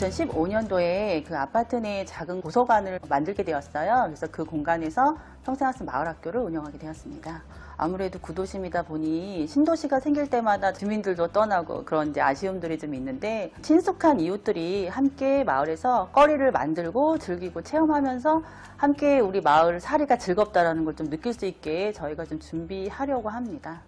2015년도에 그 아파트 내 작은 도서관을 만들게 되었어요. 그래서 그 공간에서 평생학습 마을학교를 운영하게 되었습니다. 아무래도 구도심이다 보니 신도시가 생길 때마다 주민들도 떠나고 그런 이제 아쉬움들이 좀 있는데, 친숙한 이웃들이 함께 마을에서 거리를 만들고 즐기고 체험하면서 함께 우리 마을 살이가 즐겁다라는 걸 좀 느낄 수 있게 저희가 좀 준비하려고 합니다.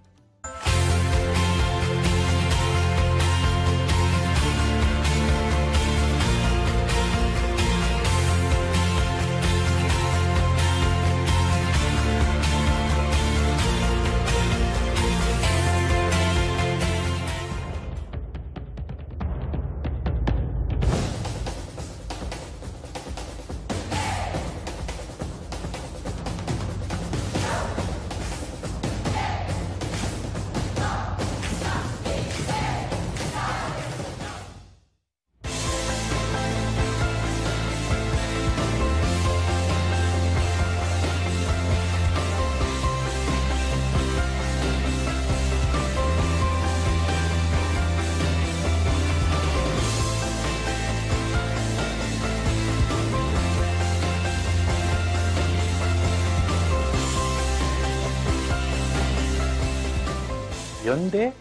연대,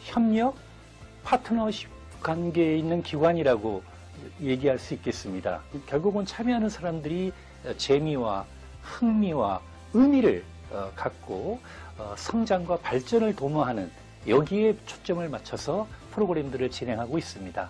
협력, 파트너십 관계에 있는 기관이라고 얘기할 수 있겠습니다. 결국은 참여하는 사람들이 재미와 흥미와 의미를 갖고 성장과 발전을 도모하는, 여기에 초점을 맞춰서 프로그램들을 진행하고 있습니다.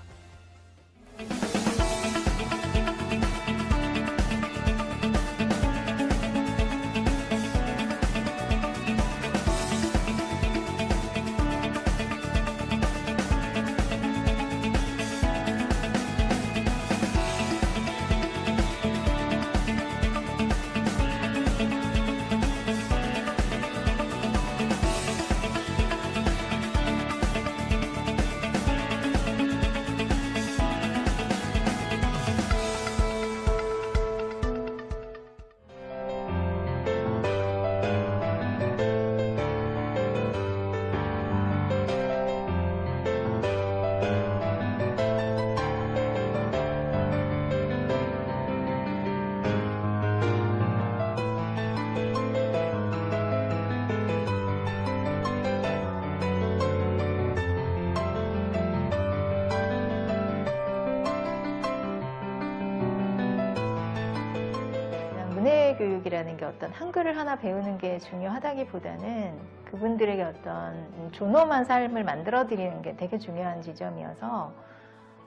교육이라는 게 어떤 한글을 하나 배우는 게 중요하다기보다는 그분들에게 어떤 존엄한 삶을 만들어 드리는 게 되게 중요한 지점이어서,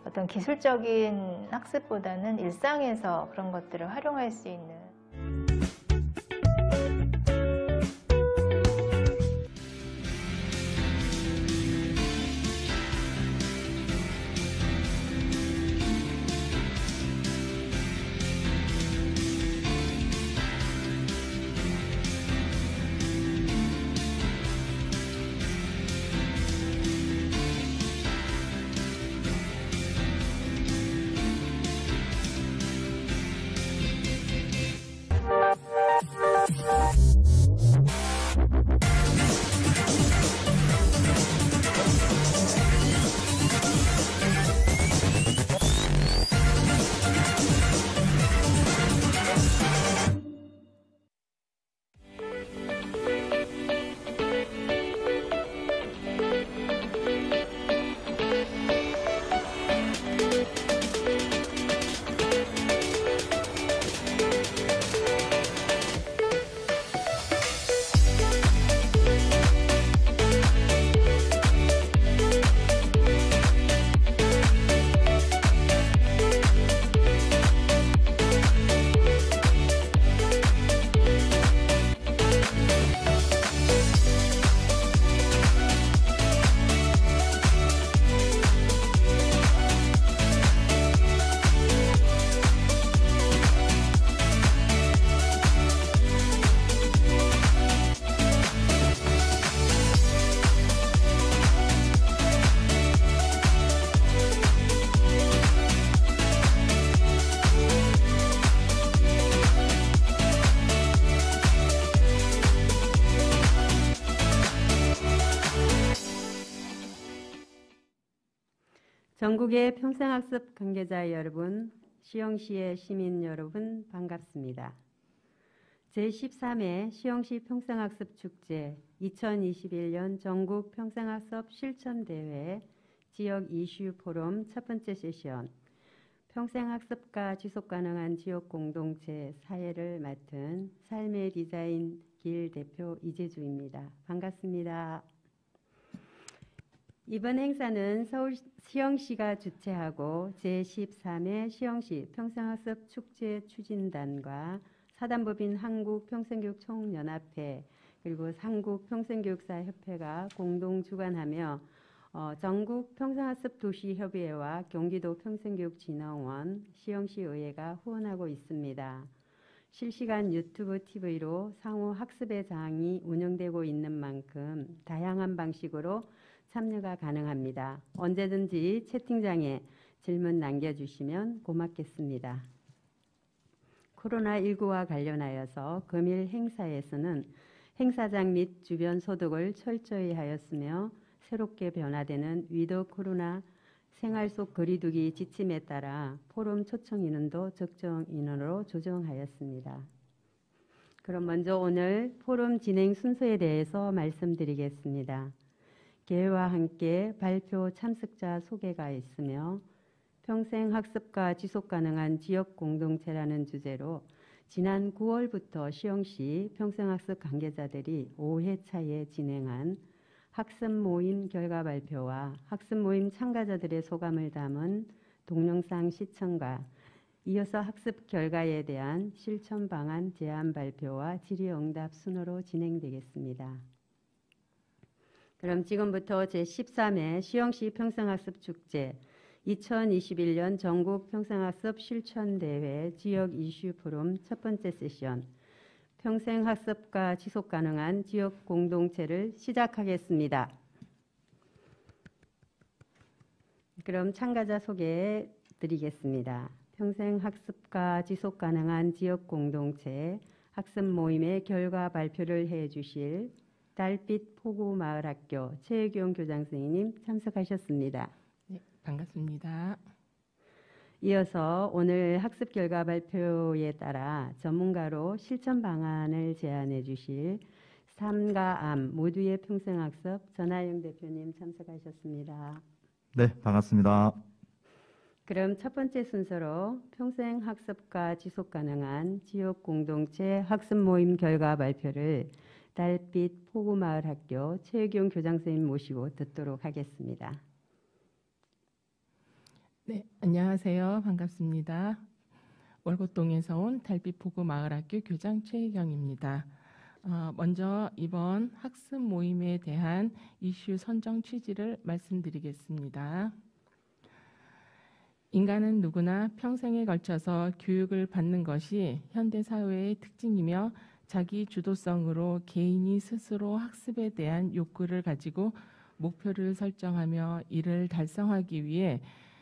어떤 기술적인 학습보다는 일상에서 그런 것들을 활용할 수 있는 전국의 평생학습 관계자 여러분, 시흥시의 시민 여러분 반갑습니다. 제13회 시흥시 평생학습 축제 2021년 전국 평생학습 실천대회 지역 이슈 포럼 첫 번째 세션 평생학습과 지속가능한 지역 공동체 사회를 맡은 삶의 디자인 길 대표 이재주입니다. 반갑습니다. 이번 행사는 서울 시흥시가 주최하고 제13회 시흥시 평생학습 축제 추진단과 사단법인 한국평생교육총연합회 그리고 한국평생교육사협회가 공동 주관하며 전국 평생학습 도시협의회와 경기도 평생교육진흥원, 시흥시의회가 후원하고 있습니다. 실시간 유튜브 TV로 상호 학습의 장이 운영되고 있는 만큼 다양한 방식으로 참여가 가능합니다. 언제든지 채팅장에 질문 남겨주시면 고맙겠습니다. 코로나19와 관련하여서 금일 행사에서는 행사장 및 주변 소독을 철저히 하였으며 새롭게 변화되는 위드 코로나 생활 속 거리두기 지침에 따라 포럼 초청 인원도 적정 인원으로 조정하였습니다. 그럼 먼저 오늘 포럼 진행 순서에 대해서 말씀드리겠습니다. 개회와 함께 발표 참석자 소개가 있으며 평생학습과 지속가능한 지역 공동체라는 주제로 지난 9월부터 시흥시 평생학습 관계자들이 5회차에 진행한 학습 모임 결과 발표와 학습 모임 참가자들의 소감을 담은 동영상 시청과 이어서 학습 결과에 대한 실천 방안 제안 발표와 질의응답 순으로 진행되겠습니다. 그럼 지금부터 제13회 시흥시 평생학습 축제 2021년 전국 평생학습 실천대회 지역 이슈 포럼 첫 번째 세션 평생학습과 지속가능한 지역 공동체를 시작하겠습니다. 그럼 참가자 소개해 드리겠습니다. 평생학습과 지속가능한 지역 공동체 학습 모임의 결과 발표를 해 주실 달빛 포구마을학교 최혜경 교장 선생님 참석하셨습니다. 네, 반갑습니다. 이어서 오늘 학습 결과 발표에 따라 전문가로 실천 방안을 제안해 주실 삶과 암 모두의 평생학습 전하영 대표님 참석하셨습니다. 네, 반갑습니다. 그럼 첫 번째 순서로 평생학습과 지속가능한 지역 공동체 학습 모임 결과 발표를 달빛 포구마을학교 최혜경 교장 선생님 모시고 듣도록 하겠습니다. 네, 안녕하세요. 반갑습니다. 월곡동에서 온 달빛 포구마을학교 교장 최혜경입니다. 먼저 이번 학습 모임에 대한 이슈 선정 취지를 말씀드리겠습니다. 인간은 누구나 평생에 걸쳐서 교육을 받는 것이 현대 사회의 특징이며 자기 주도성으로 개인이 스스로 학습에 대한 욕구를 가지고 목표를 설정하며 이를 달성하기 위해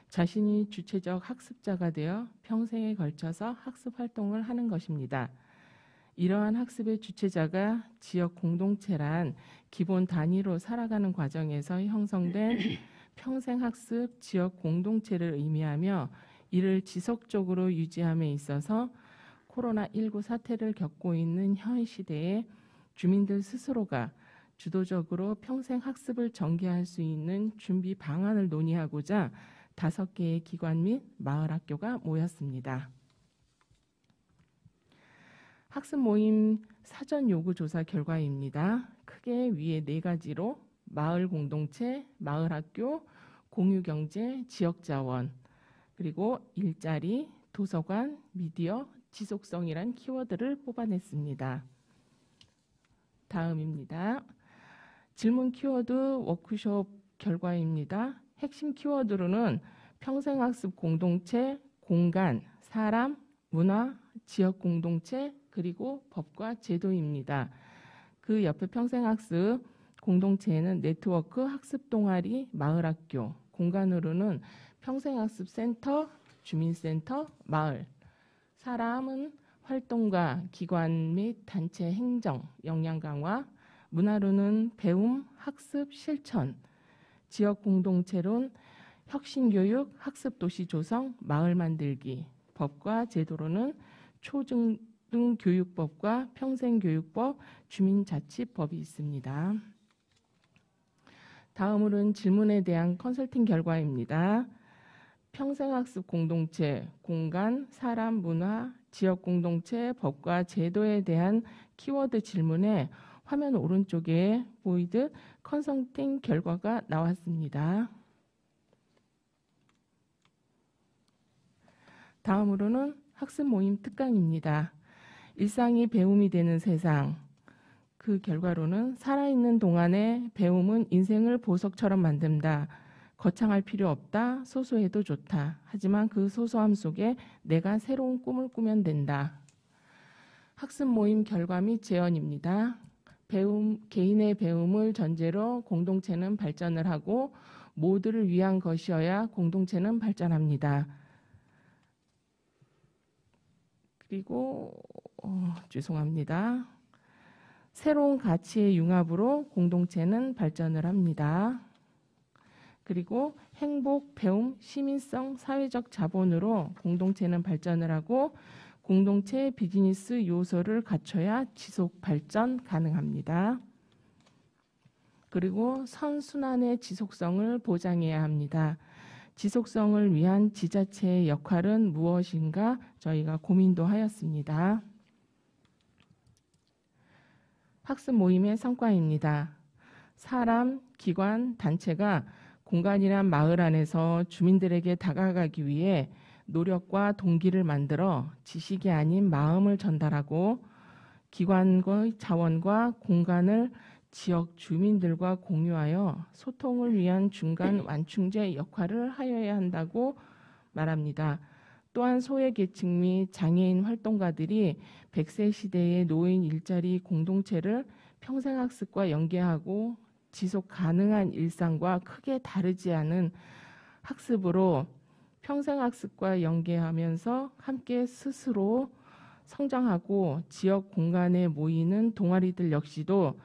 자신이 주체적 학습자가 되어 평생에 걸쳐서 학습 활동을 하는 것입니다. 이러한 학습의 주체자가 지역 공동체란 기본 단위로 살아가는 과정에서 형성된 평생학습 지역 공동체를 의미하며 이를 지속적으로 유지함에 있어서 코로나19 사태를 겪고 있는 현 시대에 주민들 스스로가 주도적으로 평생학습을 전개할 수 있는 준비 방안을 논의하고자 5개의 기관 및 마을학교가 모였습니다. 학습 모임 사전 요구 조사 결과입니다. 크게 위에 4가지로 마을 공동체, 마을학교, 공유경제, 지역자원, 그리고 일자리, 도서관, 미디어, 지속성이란 키워드를 뽑아냈습니다. 다음입니다. 질문 키워드 워크숍 결과입니다. 핵심 키워드로는 평생학습 공동체, 공간, 사람, 문화, 지역 공동체, 그리고 법과 제도입니다. 그 옆에 평생학습 공동체에는 네트워크, 학습 동아리, 마을학교, 공간으로는 평생학습센터, 주민센터, 마을, 사람은 활동가, 기관 및 단체 행정, 역량 강화, 문화로는 배움, 학습, 실천, 지역 공동체론 혁신교육, 학습도시 조성, 마을 만들기. 법과 제도로는 초중등교육법과 평생교육법, 주민자치법이 있습니다. 다음으로는 질문에 대한 컨설팅 결과입니다. 평생학습 공동체, 공간, 사람, 문화, 지역 공동체, 법과 제도에 대한 키워드 질문에 화면 오른쪽에 보이듯 컨설팅 결과가 나왔습니다. 다음으로는 학습 모임 특강입니다. 일상이 배움이 되는 세상. 그 결과로는 살아있는 동안에 배움은 인생을 보석처럼 만든다. 거창할 필요 없다. 소소해도 좋다. 하지만 그 소소함 속에 내가 새로운 꿈을 꾸면 된다. 학습 모임 결과 및 제언입니다. 개인의 배움을 전제로 공동체는 발전을 하고 모두를 위한 것이어야 공동체는 발전합니다. 그리고 죄송합니다. 새로운 가치의 융합으로 공동체는 발전을 합니다. 그리고 행복, 배움, 시민성, 사회적 자본으로 공동체는 발전을 하고 공동체 비즈니스 요소를 갖춰야 지속 발전 가능합니다. 그리고 선순환의 지속성을 보장해야 합니다. 지속성을 위한 지자체의 역할은 무엇인가 저희가 고민도 하였습니다. 학습 모임의 성과입니다. 사람, 기관, 단체가 공간이란 마을 안에서 주민들에게 다가가기 위해 노력과 동기를 만들어 지식이 아닌 마음을 전달하고 기관의 자원과 공간을 지역 주민들과 공유하여 소통을 위한 중간 완충제 역할을 하여야 한다고 말합니다. 또한 소외계층 및 장애인 활동가들이 100세 시대의 노인 일자리 공동체를 평생학습과 연계하고 지속 가능한 일상과 크게 다르지 않은 학습으로 평생학습과 연계하면서 함께 스스로 성장하고 지역 공간에 모이는 동아리들 역시도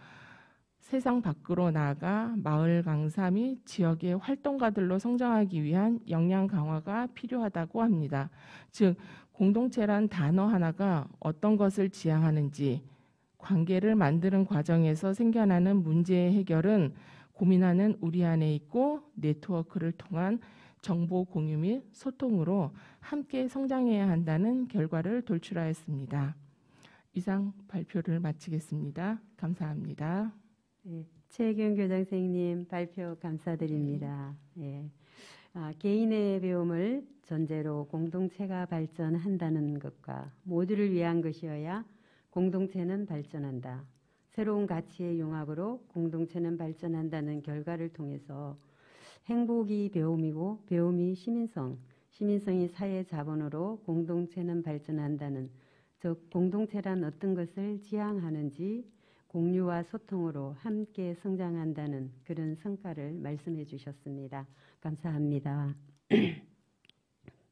세상 밖으로 나아가 마을 강사 및 지역의 활동가들로 성장하기 위한 역량 강화가 필요하다고 합니다. 즉 공동체란 단어 하나가 어떤 것을 지향하는지 관계를 만드는 과정에서 생겨나는 문제의 해결은 고민하는 우리 안에 있고 네트워크를 통한 정보 공유 및 소통으로 함께 성장해야 한다는 결과를 돌출하였습니다. 이상 발표를 마치겠습니다. 감사합니다. 네, 최경 교장선생님 발표 감사드립니다. 개인의 배움을 전제로 공동체가 발전한다는 것과 모두를 위한 것이어야 공동체는 발전한다. 새로운 가치의 융합으로 공동체는 발전한다는 결과를 통해서 행복이 배움이고 배움이 시민성, 시민성이 사회 자본으로 공동체는 발전한다는, 즉 공동체란 어떤 것을 지향하는지 공유와 소통으로 함께 성장한다는 그런 성과를 말씀해 주셨습니다. 감사합니다.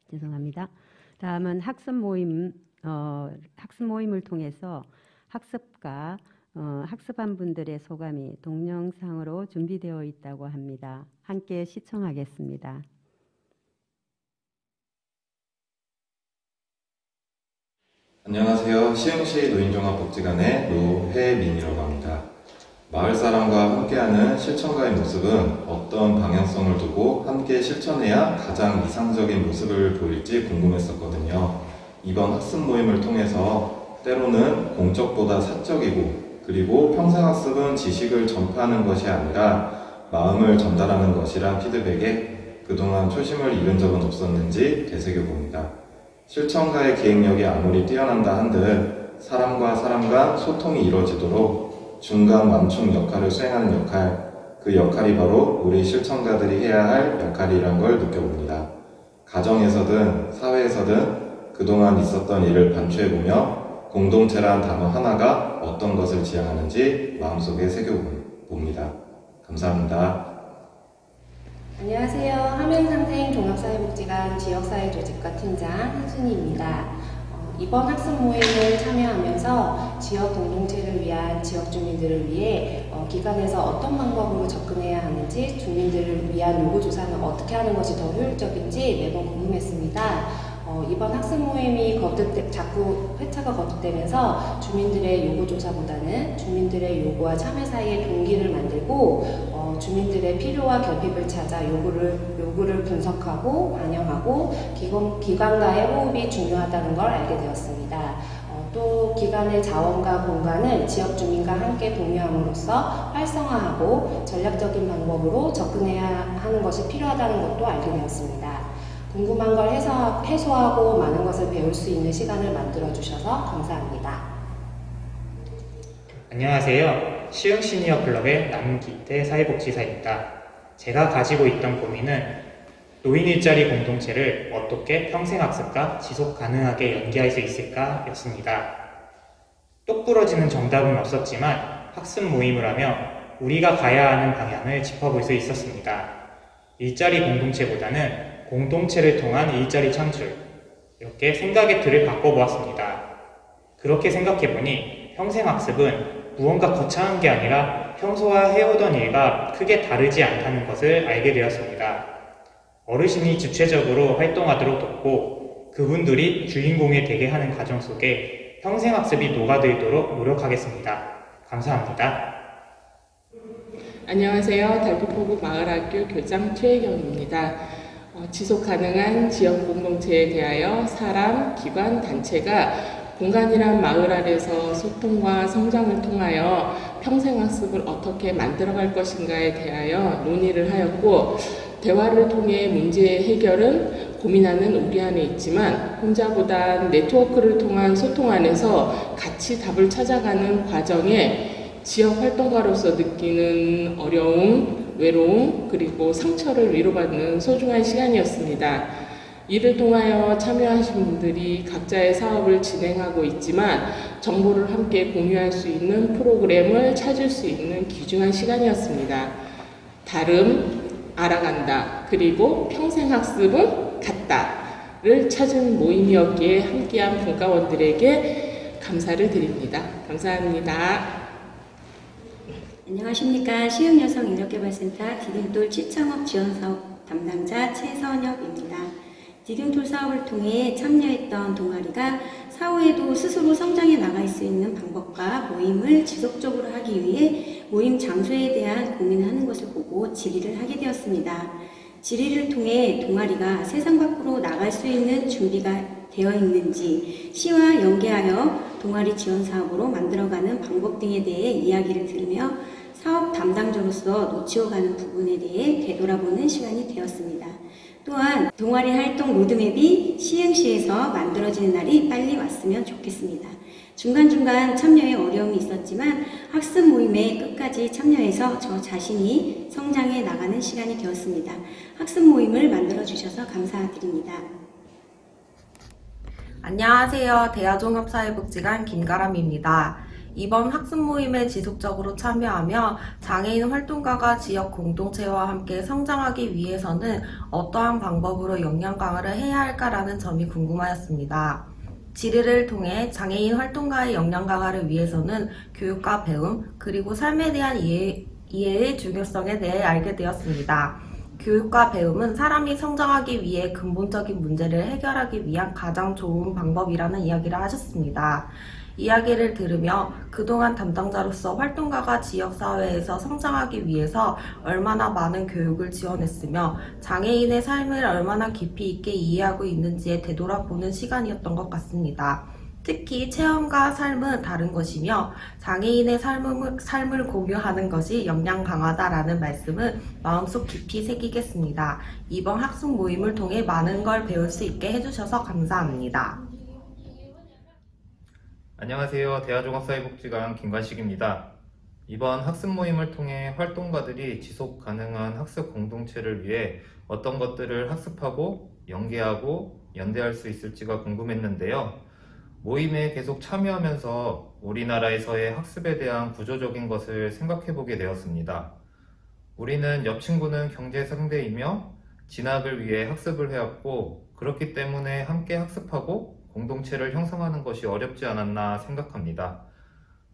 죄송합니다. 다음은 학습 모임을 통해서 학습한 분들의 소감이 동영상으로 준비되어 있다고 합니다. 함께 시청하겠습니다. 안녕하세요. 시흥시 노인종합복지관의 노혜민이라고 합니다. 마을 사람과 함께하는 실천가의 모습은 어떤 방향성을 두고 함께 실천해야 가장 이상적인 모습을 보일지 궁금했었거든요. 이번 학습 모임을 통해서 때로는 공적보다 사적이고, 그리고 평생학습은 지식을 전파하는 것이 아니라 마음을 전달하는 것이란 피드백에 그동안 초심을 잃은 적은 없었는지 되새겨봅니다. 실천가의 기획력이 아무리 뛰어난다 한들 사람과 사람 간 소통이 이루어지도록 중간 완충 역할을 수행하는 역할, 그 역할이 바로 우리 실천가들이 해야 할 역할이란 걸 느껴봅니다. 가정에서든 사회에서든 그동안 있었던 일을 반추해보며 공동체란 단어 하나가 어떤 것을 지향하는지 마음속에 새겨봅니다. 감사합니다. 안녕하세요. 함양상생 종합사회복지관 지역사회조직과 팀장 한순희입니다. 이번 학습 모임을 참여하면서 지역 공동체를 위한 지역 주민들을 위해 기관에서 어떤 방법으로 접근해야 하는지, 주민들을 위한 요구 조사는 어떻게 하는 것이 더 효율적인지 매번 궁금했습니다. 이번 학습 모임이 자꾸 회차가 거듭되면서 주민들의 요구 조사보다는 주민들의 요구와 참여 사이에 동기를 만들고 주민들의 필요와 결핍을 찾아 요구를 분석하고 반영하고 기관과의 호흡이 중요하다는 걸 알게 되었습니다. 또 기관의 자원과 공간을 지역 주민과 함께 공유함으로써 활성화하고 전략적인 방법으로 접근해야 하는 것이 필요하다는 것도 알게 되었습니다. 궁금한 걸 해소하고 많은 것을 배울 수 있는 시간을 만들어주셔서 감사합니다. 안녕하세요. 시흥 시니어 클럽의 남기태 사회복지사입니다. 제가 가지고 있던 고민은 노인 일자리 공동체를 어떻게 평생학습과 지속 가능하게 연계할 수 있을까 였습니다. 똑 부러지는 정답은 없었지만 학습 모임을 하며 우리가 가야 하는 방향을 짚어볼 수 있었습니다. 일자리 공동체보다는 공동체를 통한 일자리 창출, 이렇게 생각의 틀을 바꿔보았습니다. 그렇게 생각해보니 평생학습은 무언가 거창한 게 아니라 평소와 해오던 일과 크게 다르지 않다는 것을 알게 되었습니다. 어르신이 주체적으로 활동하도록 돕고 그분들이 주인공이 되게 하는 과정 속에 평생학습이 녹아들도록 노력하겠습니다. 감사합니다. 안녕하세요. 달빛포구 마을학교 교장 최혜경입니다. 지속가능한 지역 공동체에 대하여 사람, 기관, 단체가 공간이란 마을 안에서 소통과 성장을 통하여 평생학습을 어떻게 만들어갈 것인가에 대하여 논의를 하였고, 대화를 통해 문제 해결은 고민하는 우리 안에 있지만 혼자보단 네트워크를 통한 소통 안에서 같이 답을 찾아가는 과정에 지역 활동가로서 느끼는 어려움, 외로움, 그리고 상처를 위로받는 소중한 시간이었습니다. 이를 통하여 참여하신 분들이 각자의 사업을 진행하고 있지만 정보를 함께 공유할 수 있는 프로그램을 찾을 수 있는 귀중한 시간이었습니다. 다름, 알아간다, 그리고 평생학습은 같다를 찾은 모임이었기에 함께한 분과원들에게 감사를 드립니다. 감사합니다. 안녕하십니까. 시흥여성인력개발센터 디딤돌 시청업 지원사업 담당자 최선혁입니다. 디딤돌 사업을 통해 참여했던 동아리가 사후에도 스스로 성장해 나갈 수 있는 방법과 모임을 지속적으로 하기 위해 모임 장소에 대한 고민을 하는 것을 보고 질의를 하게 되었습니다. 질의를 통해 동아리가 세상 밖으로 나갈 수 있는 준비가 되어 있는지, 시와 연계하여 동아리 지원 사업으로 만들어가는 방법 등에 대해 이야기를 들으며 사업 담당자로서 놓치어가는 부분에 대해 되돌아보는 시간이 되었습니다. 또한 동아리 활동 로드맵이 시흥시에서 만들어지는 날이 빨리 왔으면 좋겠습니다. 중간중간 참여에 어려움이 있었지만 학습 모임에 끝까지 참여해서 저 자신이 성장해 나가는 시간이 되었습니다. 학습 모임을 만들어주셔서 감사드립니다. 안녕하세요. 대하종합사회복지관 김가람입니다. 이번 학습 모임에 지속적으로 참여하며 장애인 활동가가 지역 공동체와 함께 성장하기 위해서는 어떠한 방법으로 역량 강화를 해야 할까라는 점이 궁금하였습니다. 질의를 통해 장애인 활동가의 역량 강화를 위해서는 교육과 배움, 그리고 삶에 대한 이해의 중요성에 대해 알게 되었습니다. 교육과 배움은 사람이 성장하기 위해 근본적인 문제를 해결하기 위한 가장 좋은 방법이라는 이야기를 하셨습니다. 이야기를 들으며 그동안 담당자로서 활동가가 지역사회에서 성장하기 위해서 얼마나 많은 교육을 지원했으며 장애인의 삶을 얼마나 깊이 있게 이해하고 있는지에 되돌아보는 시간이었던 것 같습니다. 특히 체험과 삶은 다른 것이며 장애인의 삶을 공유하는 것이 역량 강화다라는 말씀은 마음속 깊이 새기겠습니다. 이번 학습 모임을 통해 많은 걸 배울 수 있게 해주셔서 감사합니다. 안녕하세요. 대하종합사회복지관 김관식입니다. 이번 학습 모임을 통해 활동가들이 지속 가능한 학습 공동체를 위해 어떤 것들을 학습하고 연계하고 연대할 수 있을지가 궁금했는데요. 모임에 계속 참여하면서 우리나라에서의 학습에 대한 구조적인 것을 생각해보게 되었습니다. 우리는 옆 친구는 경제 상대이며 진학을 위해 학습을 해왔고, 그렇기 때문에 함께 학습하고 공동체를 형성하는 것이 어렵지 않았나 생각합니다.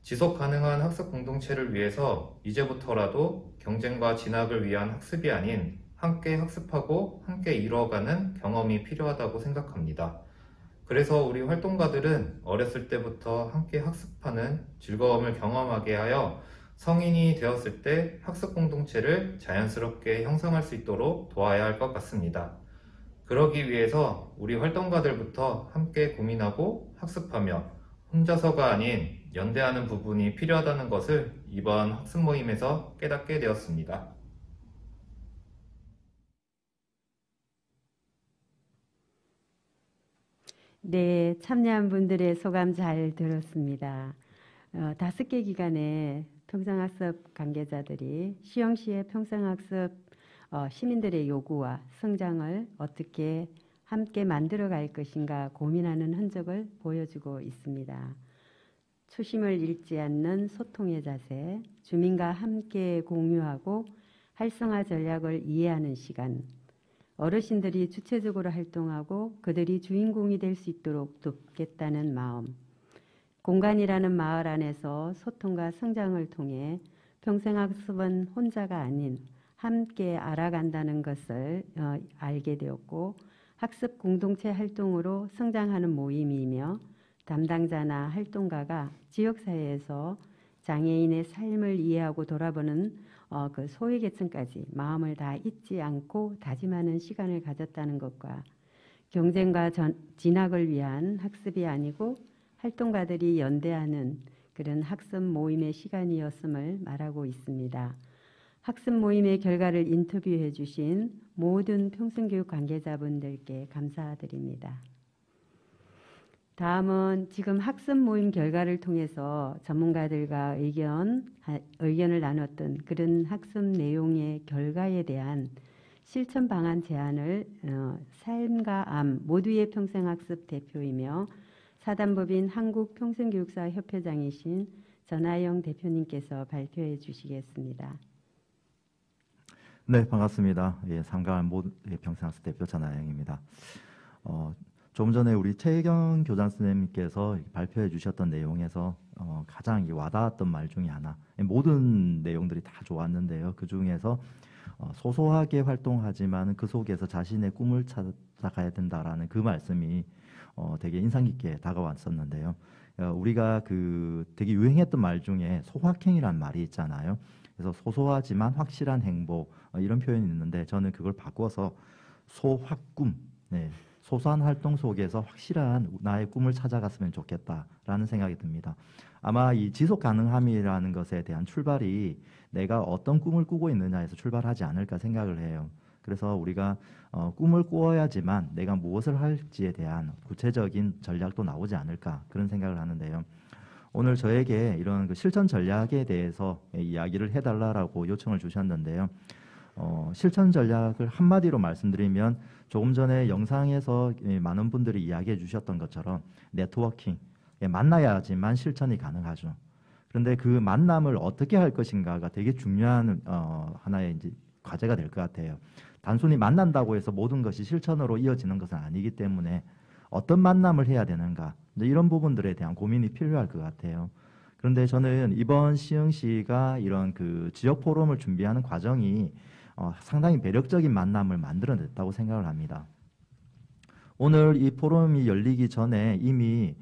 지속 가능한 학습 공동체를 위해서 이제부터라도 경쟁과 진학을 위한 학습이 아닌 함께 학습하고 함께 이루어가는 경험이 필요하다고 생각합니다. 그래서 우리 활동가들은 어렸을 때부터 함께 학습하는 즐거움을 경험하게 하여 성인이 되었을 때 학습 공동체를 자연스럽게 형성할 수 있도록 도와야 할 것 같습니다. 그러기 위해서 우리 활동가들부터 함께 고민하고 학습하며 혼자서가 아닌 연대하는 부분이 필요하다는 것을 이번 학습 모임에서 깨닫게 되었습니다. 네, 참여한 분들의 소감 잘 들었습니다. 5개 기관의 평생학습 관계자들이 시흥시의 평생학습 시민들의 요구와 성장을 어떻게 함께 만들어갈 것인가 고민하는 흔적을 보여주고 있습니다. 초심을 잃지 않는 소통의 자세, 주민과 함께 공유하고 활성화 전략을 이해하는 시간, 어르신들이 주체적으로 활동하고 그들이 주인공이 될 수 있도록 돕겠다는 마음, 공간이라는 마을 안에서 소통과 성장을 통해 평생학습은 혼자가 아닌 함께 알아간다는 것을 알게 되었고 학습 공동체 활동으로 성장하는 모임이며 담당자나 활동가가 지역사회에서 장애인의 삶을 이해하고 돌아보는 그 소외계층까지 마음을 다 잊지 않고 다짐하는 시간을 가졌다는 것과 경쟁과 진학을 위한 학습이 아니고 활동가들이 연대하는 그런 학습 모임의 시간이었음을 말하고 있습니다. 학습 모임의 결과를 인터뷰해 주신 모든 평생교육 관계자분들께 감사드립니다. 다음은 지금 학습 모임 결과를 통해서 전문가들과 의견을 나눴던 그런 학습 내용의 결과에 대한 실천 방안 제안을 삶과 암 모두의 평생학습 대표이며 사단법인 한국평생교육사 협회장이신 전하영 대표님께서 발표해 주시겠습니다. 네, 반갑습니다. 예, 삼가암 모두의 평생학습 대표 전하영입니다. 좀 전에 우리 최혜경 교장 선생님께서 발표해 주셨던 내용에서 가장 와닿았던 말 중에 하나, 모든 내용들이 다 좋았는데요. 그 중에서 소소하게 활동하지만 그 속에서 자신의 꿈을 찾아가야 된다라는 그 말씀이 되게 인상 깊게 다가왔었는데요. 우리가 그 되게 유행했던 말 중에 소확행이란 말이 있잖아요. 그래서 소소하지만 확실한 행복 이런 표현이 있는데 저는 그걸 바꿔서 소확꿈, 네, 소소한 활동 속에서 확실한 나의 꿈을 찾아갔으면 좋겠다라는 생각이 듭니다. 아마 이 지속 가능함이라는 것에 대한 출발이 내가 어떤 꿈을 꾸고 있느냐에서 출발하지 않을까 생각을 해요. 그래서 우리가 꿈을 꾸어야지만 내가 무엇을 할지에 대한 구체적인 전략도 나오지 않을까 그런 생각을 하는데요. 오늘 저에게 이런 그 실천 전략에 대해서 이야기를 해달라고 요청을 주셨는데요. 실천 전략을 한마디로 말씀드리면 조금 전에 영상에서 많은 분들이 이야기해 주셨던 것처럼 네트워킹, 만나야지만 실천이 가능하죠. 그런데 그 만남을 어떻게 할 것인가가 되게 중요한 하나의 이제 과제가 될 것 같아요. 단순히 만난다고 해서 모든 것이 실천으로 이어지는 것은 아니기 때문에 어떤 만남을 해야 되는가 이런 부분들에 대한 고민이 필요할 것 같아요. 그런데 저는 이번 시흥시가 이런 그 지역 포럼을 준비하는 과정이 상당히 매력적인 만남을 만들어냈다고 생각을 합니다. 오늘 이 포럼이 열리기 전에 이미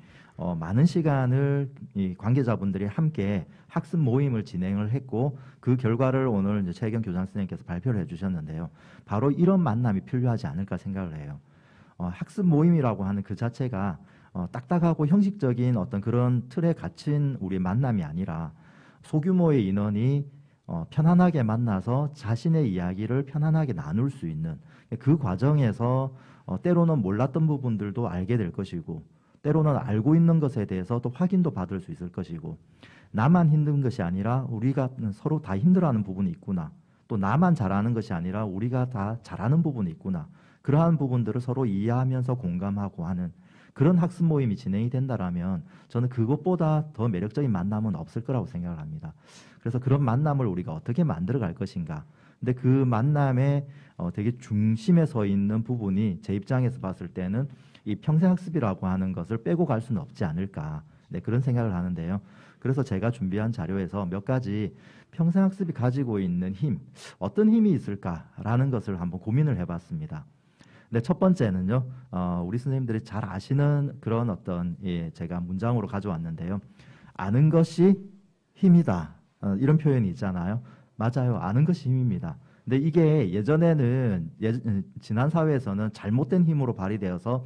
많은 시간을 이 관계자분들이 함께 학습 모임을 진행을 했고 그 결과를 오늘 이제 최혜경 교장 선생님께서 발표를 해주셨는데요. 바로 이런 만남이 필요하지 않을까 생각을 해요. 학습 모임이라고 하는 그 자체가 딱딱하고 형식적인 어떤 그런 틀에 갇힌 우리의 만남이 아니라 소규모의 인원이 편안하게 만나서 자신의 이야기를 편안하게 나눌 수 있는 그 과정에서 때로는 몰랐던 부분들도 알게 될 것이고 때로는 알고 있는 것에 대해서 또 확인도 받을 수 있을 것이고 나만 힘든 것이 아니라 우리가 서로 다 힘들어하는 부분이 있구나. 또 나만 잘하는 것이 아니라 우리가 다 잘하는 부분이 있구나. 그러한 부분들을 서로 이해하면서 공감하고 하는 그런 학습 모임이 진행이 된다라면 저는 그것보다 더 매력적인 만남은 없을 거라고 생각을 합니다. 그래서 그런 만남을 우리가 어떻게 만들어 갈 것인가. 근데 그 만남의 되게 중심에 서 있는 부분이 제 입장에서 봤을 때는 이 평생학습이라고 하는 것을 빼고 갈 수는 없지 않을까. 네, 그런 생각을 하는데요. 그래서 제가 준비한 자료에서 몇 가지 평생학습이 가지고 있는 힘, 어떤 힘이 있을까라는 것을 한번 고민을 해봤습니다. 네, 첫 번째는요, 우리 선생님들이 잘 아시는 그런 어떤, 제가 문장으로 가져왔는데요. 아는 것이 힘이다. 이런 표현이 있잖아요. 맞아요. 아는 것이 힘입니다. 근데 이게 예전에는, 지난 사회에서는 잘못된 힘으로 발휘되어서,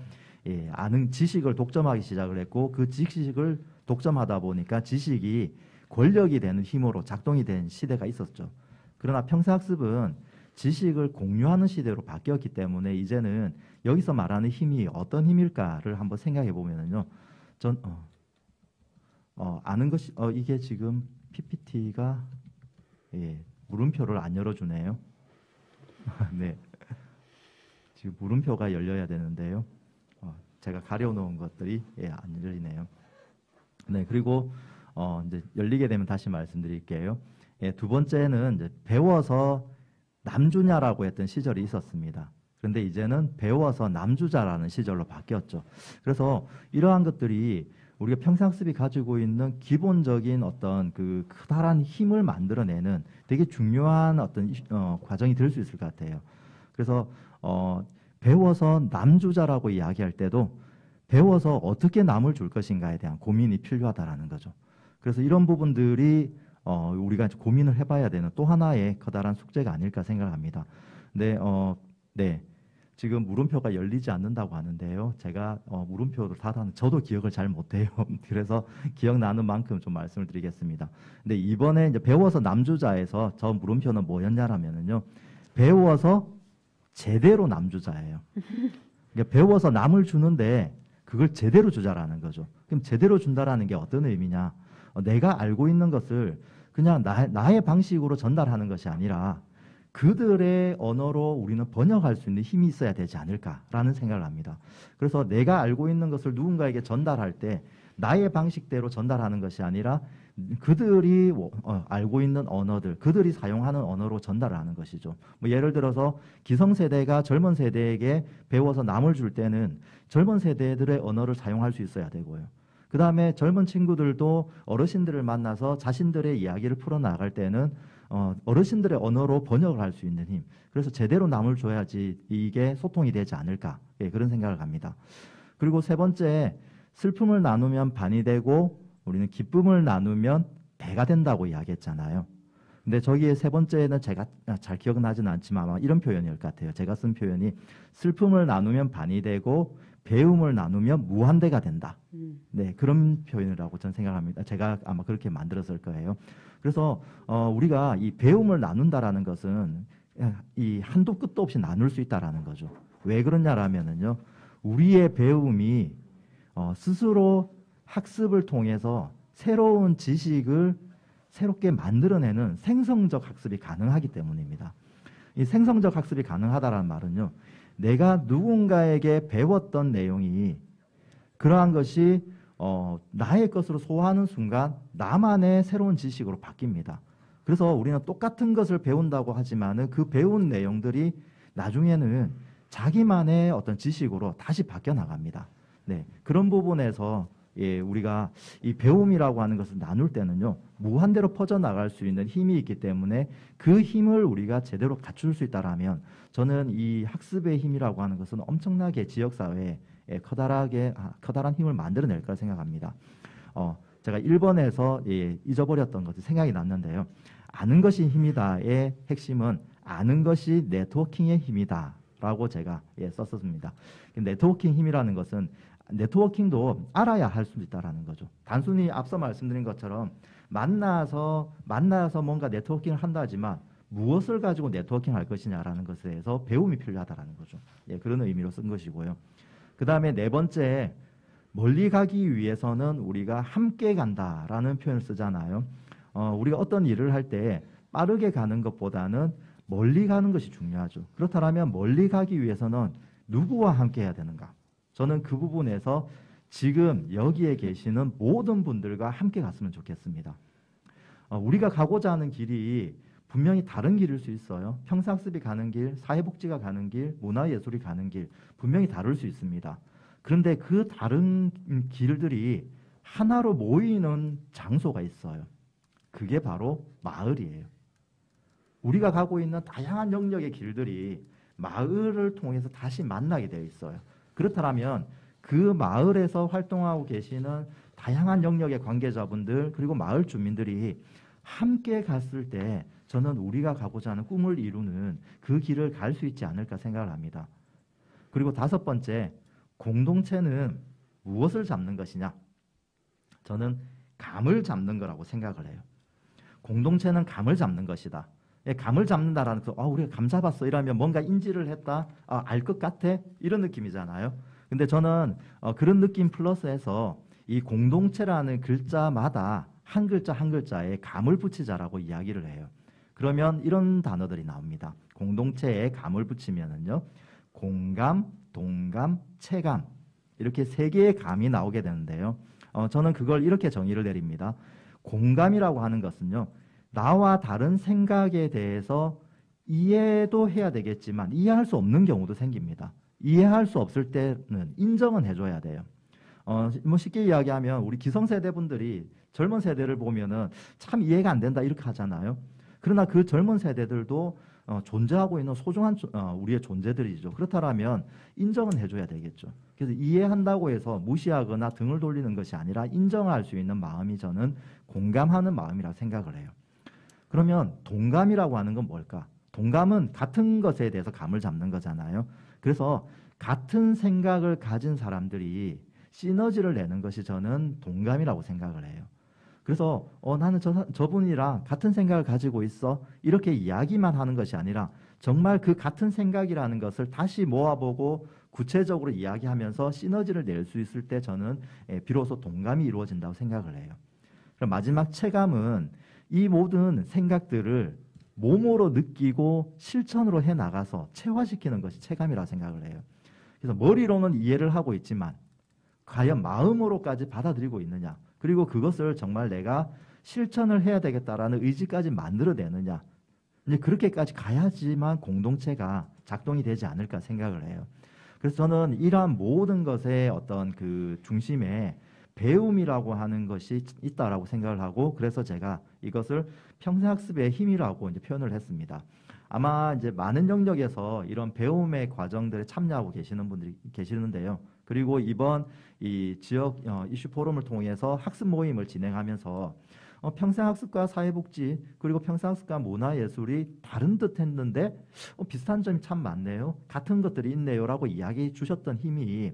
아는 지식을 독점하기 시작을 했고, 그 지식을 독점하다 보니까 지식이 권력이 되는 힘으로 작동이 된 시대가 있었죠. 그러나 평생학습은 지식을 공유하는 시대로 바뀌었기 때문에 이제는 여기서 말하는 힘이 어떤 힘일까를 한번 생각해 보면은요. 아는 것이 이게 지금 PPT가 물음표를 안 열어주네요. 네, 지금 물음표가 열려야 되는데요. 제가 가려놓은 것들이 안 열리네요. 네, 그리고 이제 열리게 되면 다시 말씀드릴게요. 두 번째는 이제 배워서 남주냐라고 했던 시절이 있었습니다. 그런데 이제는 배워서 남주자라는 시절로 바뀌었죠. 그래서 이러한 것들이 우리가 평생학습이 가지고 있는 기본적인 어떤 그 커다란 힘을 만들어내는 되게 중요한 어떤 과정이 될 수 있을 것 같아요. 그래서 배워서 남주자라고 이야기할 때도 배워서 어떻게 남을 줄 것인가에 대한 고민이 필요하다라는 거죠. 그래서 이런 부분들이 우리가 고민을 해봐야 되는 또 하나의 커다란 숙제가 아닐까 생각합니다. 네, 네. 지금 물음표가 열리지 않는다고 하는데요. 제가 물음표를 닫았는데 저도 기억을 잘 못해요. 그래서 기억나는 만큼 좀 말씀을 드리겠습니다. 근데 이번에 이제 배워서 남주자에서 저 물음표는 뭐였냐라면요. 배워서 제대로 남주자예요. 그러니까 배워서 남을 주는데 그걸 제대로 주자라는 거죠. 그럼 제대로 준다라는 게 어떤 의미냐? 내가 알고 있는 것을 그냥 나의 방식으로 전달하는 것이 아니라 그들의 언어로 우리는 번역할 수 있는 힘이 있어야 되지 않을까라는 생각을 합니다. 그래서 내가 알고 있는 것을 누군가에게 전달할 때 나의 방식대로 전달하는 것이 아니라 그들이 알고 있는 언어들, 그들이 사용하는 언어로 전달을 하는 것이죠. 뭐 예를 들어서 기성세대가 젊은 세대에게 배워서 남을 줄 때는 젊은 세대들의 언어를 사용할 수 있어야 되고요. 그 다음에 젊은 친구들도 어르신들을 만나서 자신들의 이야기를 풀어나갈 때는 어르신들의 언어로 번역을 할 수 있는 힘. 그래서 제대로 남을 줘야지 이게 소통이 되지 않을까. 그런 생각을 합니다. 그리고 세 번째, 슬픔을 나누면 반이 되고 우리는 기쁨을 나누면 배가 된다고 이야기했잖아요. 근데 저기에 세 번째는 제가 잘 기억나지는 않지만 아마 이런 표현일 것 같아요. 제가 쓴 표현이 슬픔을 나누면 반이 되고 배움을 나누면 무한대가 된다. 네, 그런 표현이라고 저는 생각합니다. 제가 아마 그렇게 만들었을 거예요. 그래서 우리가 이 배움을 나눈다라는 것은 이 한도 끝도 없이 나눌 수 있다라는 거죠. 왜 그러냐라면은요, 우리의 배움이 스스로 학습을 통해서 새로운 지식을 새롭게 만들어내는 생성적 학습이 가능하기 때문입니다. 이 생성적 학습이 가능하다라는 말은요, 내가 누군가에게 배웠던 내용이 그러한 것이 나의 것으로 소화하는 순간 나만의 새로운 지식으로 바뀝니다. 그래서 우리는 똑같은 것을 배운다고 하지만은 그 배운 내용들이 나중에는 자기만의 어떤 지식으로 다시 바뀌어 나갑니다. 네, 그런 부분에서 우리가 이 배움이라고 하는 것을 나눌 때는요, 무한대로 퍼져나갈 수 있는 힘이 있기 때문에 그 힘을 우리가 제대로 갖출 수 있다라면 저는 이 학습의 힘이라고 하는 것은 엄청나게 지역사회에 커다란 힘을 만들어낼 거라 생각합니다. 제가 1번에서 잊어버렸던 것이 생각이 났는데요. 아는 것이 힘이다의 핵심은 아는 것이 네트워킹의 힘이다 라고 제가 썼습니다. 네트워킹 힘이라는 것은 네트워킹도 알아야 할 수 있다는 거죠. 단순히 앞서 말씀드린 것처럼 만나서 뭔가 네트워킹을 한다 하지만 무엇을 가지고 네트워킹 할 것이냐라는 것에 대해서 배움이 필요하다는 거죠. 그런 의미로 쓴 것이고요. 그 다음에 네 번째, 멀리 가기 위해서는 우리가 함께 간다라는 표현을 쓰잖아요. 우리가 어떤 일을 할 때 빠르게 가는 것보다는 멀리 가는 것이 중요하죠. 그렇다면 멀리 가기 위해서는 누구와 함께 해야 되는가? 저는 그 부분에서 지금 여기에 계시는 모든 분들과 함께 갔으면 좋겠습니다. 우리가 가고자 하는 길이 분명히 다른 길일 수 있어요. 평생학습이 가는 길, 사회복지가 가는 길, 문화예술이 가는 길 분명히 다를 수 있습니다. 그런데 그 다른 길들이 하나로 모이는 장소가 있어요. 그게 바로 마을이에요. 우리가 가고 있는 다양한 영역의 길들이 마을을 통해서 다시 만나게 되어 있어요. 그렇다면 그 마을에서 활동하고 계시는 다양한 영역의 관계자분들 그리고 마을 주민들이 함께 갔을 때 저는 우리가 가고자 하는 꿈을 이루는 그 길을 갈 수 있지 않을까 생각을 합니다. 그리고 5번째, 공동체는 무엇을 잡는 것이냐? 저는 감을 잡는 거라고 생각을 해요. 공동체는 감을 잡는 것이다. 감을 잡는다라는 거, 우리가 감 잡았어 이러면 뭔가 인지를 했다, 알 것 같아 이런 느낌이잖아요. 근데 저는 그런 느낌 플러스해서 이 공동체라는 글자마다 한 글자 한 글자에 감을 붙이자라고 이야기를 해요. 그러면 이런 단어들이 나옵니다. 공동체에 감을 붙이면은요, 공감, 동감, 체감 이렇게 3개의 감이 나오게 되는데요. 저는 그걸 이렇게 정의를 내립니다. 공감이라고 하는 것은요, 나와 다른 생각에 대해서 이해도 해야 되겠지만 이해할 수 없는 경우도 생깁니다. 이해할 수 없을 때는 인정은 해줘야 돼요. 뭐 쉽게 이야기하면 우리 기성세대 분들이 젊은 세대를 보면은 참 이해가 안 된다 이렇게 하잖아요. 그러나 그 젊은 세대들도 존재하고 있는 소중한 우리의 존재들이죠. 그렇다면 인정은 해줘야 되겠죠. 그래서 이해한다고 해서 무시하거나 등을 돌리는 것이 아니라 인정할 수 있는 마음이 저는 공감하는 마음이라고 생각을 해요. 그러면 동감이라고 하는 건 뭘까? 동감은 같은 것에 대해서 감을 잡는 거잖아요. 그래서 같은 생각을 가진 사람들이 시너지를 내는 것이 저는 동감이라고 생각을 해요. 그래서 나는 저분이랑 같은 생각을 가지고 있어 이렇게 이야기만 하는 것이 아니라 정말 그 같은 생각이라는 것을 다시 모아보고 구체적으로 이야기하면서 시너지를 낼 수 있을 때 저는 비로소 동감이 이루어진다고 생각을 해요. 그럼 마지막 체감은 이 모든 생각들을 몸으로 느끼고 실천으로 해나가서 체화시키는 것이 체감이라고 생각을 해요. 그래서 머리로는 이해를 하고 있지만 과연 마음으로까지 받아들이고 있느냐, 그리고 그것을 정말 내가 실천을 해야 되겠다라는 의지까지 만들어내느냐, 이제 그렇게까지 가야지만 공동체가 작동이 되지 않을까 생각을 해요. 그래서 저는 이러한 모든 것의 어떤 그 중심에 배움이라고 하는 것이 있다라고 생각을 하고, 그래서 제가 이것을 평생학습의 힘이라고 이제 표현을 했습니다. 아마 이제 많은 영역에서 이런 배움의 과정들에 참여하고 계시는 분들이 계시는데요. 그리고 이번 이 지역 이슈 포럼을 통해서 학습 모임을 진행하면서 평생학습과 사회복지 그리고 평생학습과 문화예술이 다른 듯 했는데 비슷한 점이 참 많네요. 같은 것들이 있네요 라고 이야기해 주셨던 힘이,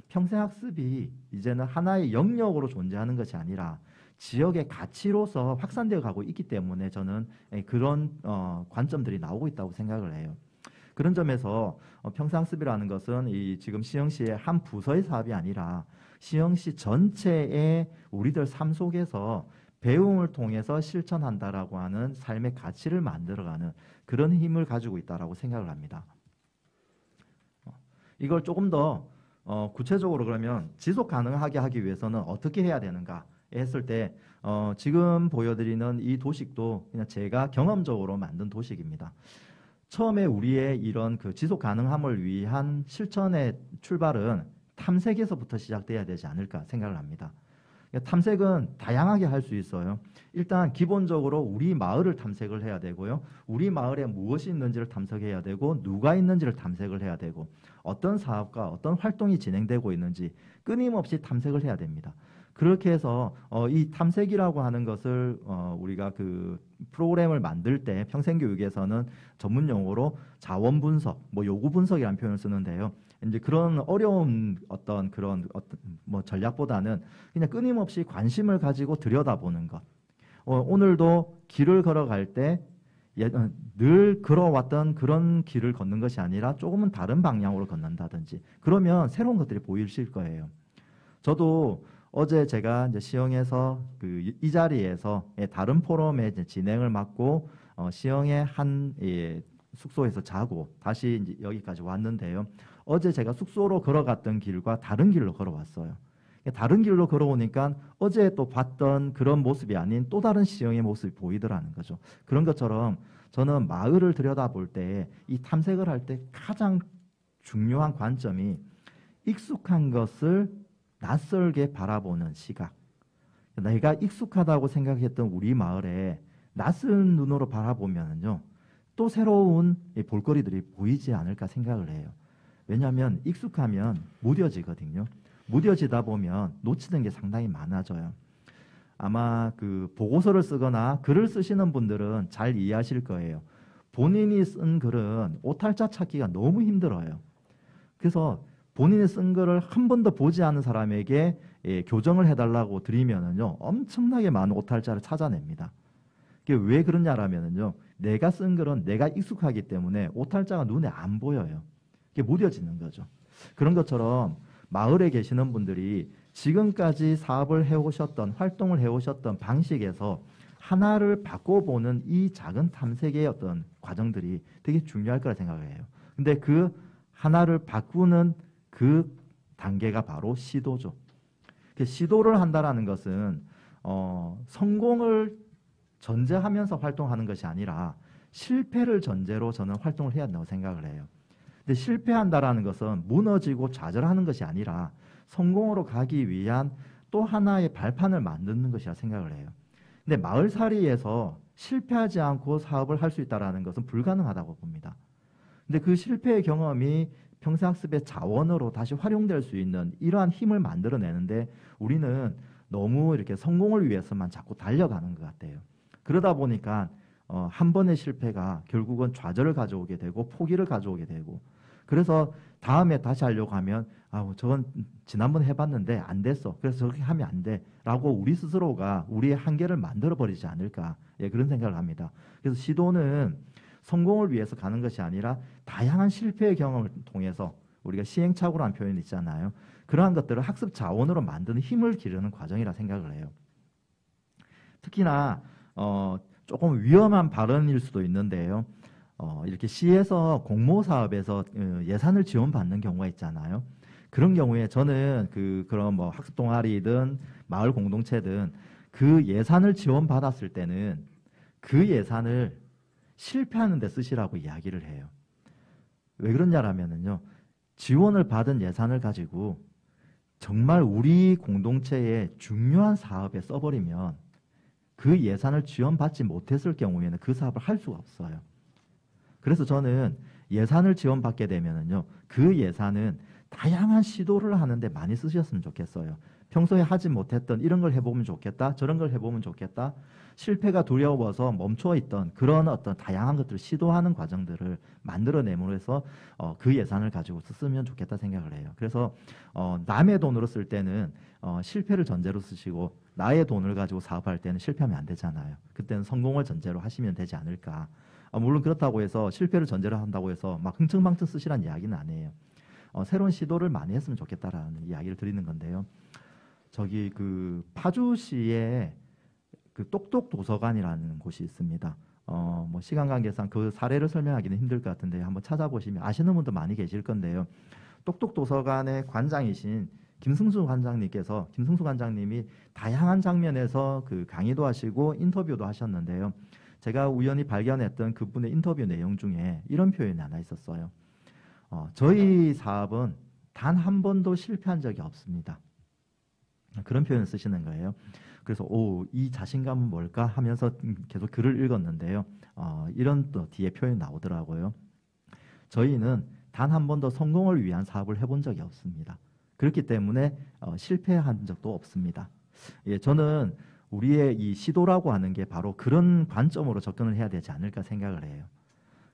평생학습이 이제는 하나의 영역으로 존재하는 것이 아니라 지역의 가치로서 확산되어 가고 있기 때문에 저는 그런 관점들이 나오고 있다고 생각을 해요. 그런 점에서 평생학습이라는 것은 이 지금 시흥시의 한 부서의 사업이 아니라 시흥시 전체의 우리들 삶 속에서 배움을 통해서 실천한다라고 하는 삶의 가치를 만들어가는 그런 힘을 가지고 있다라고 생각을 합니다. 이걸 조금 더 구체적으로 그러면 지속 가능하게 하기 위해서는 어떻게 해야 되는가 했을 때 지금 보여드리는 이 도식도 그냥 제가 경험적으로 만든 도식입니다. 처음에 우리의 이런 그 지속 가능함을 위한 실천의 출발은 탐색에서부터 시작돼야 되지 않을까 생각을 합니다. 탐색은 다양하게 할 수 있어요. 일단 기본적으로 우리 마을을 탐색을 해야 되고요. 우리 마을에 무엇이 있는지를 탐색해야 되고, 누가 있는지를 탐색을 해야 되고, 어떤 사업과 어떤 활동이 진행되고 있는지 끊임없이 탐색을 해야 됩니다. 그렇게 해서 이 탐색이라고 하는 것을 우리가 그 프로그램을 만들 때 평생교육에서는 전문 용어로 자원 분석, 뭐 요구 분석이라는 표현을 쓰는데요. 이제 그런 어려운 어떤 뭐 전략보다는 그냥 끊임없이 관심을 가지고 들여다보는 것. 오늘도 길을 걸어갈 때 늘 걸어왔던 그런 길을 걷는 것이 아니라 조금은 다른 방향으로 걷는다든지, 그러면 새로운 것들이 보이실 거예요. 저도 어제 제가 이제 시흥에서 이 자리에서 다른 포럼의 이제 진행을 맡고 시흥의 한 숙소에서 자고 다시 이제 여기까지 왔는데요. 어제 제가 숙소로 걸어갔던 길과 다른 길로 걸어왔어요. 다른 길로 걸어오니까 어제 또 봤던 그런 모습이 아닌 또 다른 시흥의 모습이 보이더라는 거죠. 그런 것처럼 저는 마을을 들여다볼 때 이 탐색을 할 때 가장 중요한 관점이 익숙한 것을 낯설게 바라보는 시각. 내가 익숙하다고 생각했던 우리 마을에 낯선 눈으로 바라보면요, 또 새로운 볼거리들이 보이지 않을까 생각을 해요. 왜냐하면 익숙하면 무뎌지거든요. 무뎌지다 보면 놓치는 게 상당히 많아져요. 아마 그 보고서를 쓰거나 글을 쓰시는 분들은 잘 이해하실 거예요. 본인이 쓴 글은 오탈자 찾기가 너무 힘들어요. 그래서 본인이 쓴 글을 한 번도 보지 않은 사람에게 교정을 해달라고 드리면은요, 엄청나게 많은 오탈자를 찾아냅니다. 그게 왜 그러냐라면은요, 내가 쓴 글은 내가 익숙하기 때문에 오탈자가 눈에 안 보여요. 그게 무뎌지는 거죠. 그런 것처럼 마을에 계시는 분들이 지금까지 사업을 해오셨던, 활동을 해오셨던 방식에서 하나를 바꿔보는 이 작은 탐색의 어떤 과정들이 되게 중요할 거라 생각을 해요. 근데 그 하나를 바꾸는 그 단계가 바로 시도죠. 시도를 한다라는 것은 성공을 전제하면서 활동하는 것이 아니라 실패를 전제로 저는 활동을 해야 한다고 생각을 해요. 근데 실패한다라는 것은 무너지고 좌절하는 것이 아니라 성공으로 가기 위한 또 하나의 발판을 만드는 것이라 생각을 해요. 근데 마을살이에서 실패하지 않고 사업을 할 수 있다는 것은 불가능하다고 봅니다. 근데 그 실패의 경험이 평생학습의 자원으로 다시 활용될 수 있는 이러한 힘을 만들어내는데 우리는 너무 이렇게 성공을 위해서만 자꾸 달려가는 것 같아요. 그러다 보니까 한 번의 실패가 결국은 좌절을 가져오게 되고 포기를 가져오게 되고, 그래서 다음에 다시 하려고 하면 저건 지난번에 해봤는데 안 됐어, 그래서 저렇게 하면 안 돼 라고 우리 스스로가 우리의 한계를 만들어버리지 않을까, 그런 생각을 합니다. 그래서 시도는 성공을 위해서 가는 것이 아니라 다양한 실패의 경험을 통해서 우리가 시행착오라는 표현이 있잖아요. 그러한 것들을 학습 자원으로 만드는 힘을 기르는 과정이라 생각을 해요. 특히나 조금 위험한 발언일 수도 있는데요. 이렇게 시에서 공모 사업에서 예산을 지원받는 경우가 있잖아요. 그런 경우에 저는 그런 뭐 학습 동아리든 마을 공동체든 그 예산을 지원받았을 때는 그 예산을 실패하는 데 쓰시라고 이야기를 해요. 왜 그러냐라면요, 지원을 받은 예산을 가지고 정말 우리 공동체의 중요한 사업에 써버리면 그 예산을 지원받지 못했을 경우에는 그 사업을 할 수가 없어요. 그래서 저는 예산을 지원받게 되면은요, 그 예산은 다양한 시도를 하는데 많이 쓰셨으면 좋겠어요. 평소에 하지 못했던 이런 걸 해보면 좋겠다, 저런 걸 해보면 좋겠다, 실패가 두려워서 멈춰있던 그런 어떤 다양한 것들을 시도하는 과정들을 만들어내므로해서 그 예산을 가지고 쓰면 좋겠다 생각을 해요. 그래서 남의 돈으로 쓸 때는 실패를 전제로 쓰시고, 나의 돈을 가지고 사업할 때는 실패하면 안 되잖아요. 그때는 성공을 전제로 하시면 되지 않을까. 물론 그렇다고 해서 실패를 전제로 한다고 해서 막 흥청망청 쓰시라는 이야기는 아니에요. 새로운 시도를 많이 했으면 좋겠다라는 이야기를 드리는 건데요. 저기 파주시에 똑똑 도서관이라는 곳이 있습니다. 뭐 시간 관계상 그 사례를 설명하기는 힘들 것 같은데 한번 찾아보시면 아시는 분도 많이 계실 건데요. 똑똑 도서관의 관장이신 김승수 관장님이 다양한 장면에서 강의도 하시고 인터뷰도 하셨는데요. 제가 우연히 발견했던 그분의 인터뷰 내용 중에 이런 표현이 하나 있었어요. 저희 사업은 단 한 번도 실패한 적이 없습니다. 그런 표현을 쓰시는 거예요. 그래서 이 자신감은 뭘까 하면서 계속 글을 읽었는데요. 이런 또 뒤에 표현이 나오더라고요. 저희는 단 한 번도 성공을 위한 사업을 해본 적이 없습니다. 그렇기 때문에 실패한 적도 없습니다. 저는 우리의 이 시도라고 하는 게 바로 그런 관점으로 접근을 해야 되지 않을까 생각을 해요.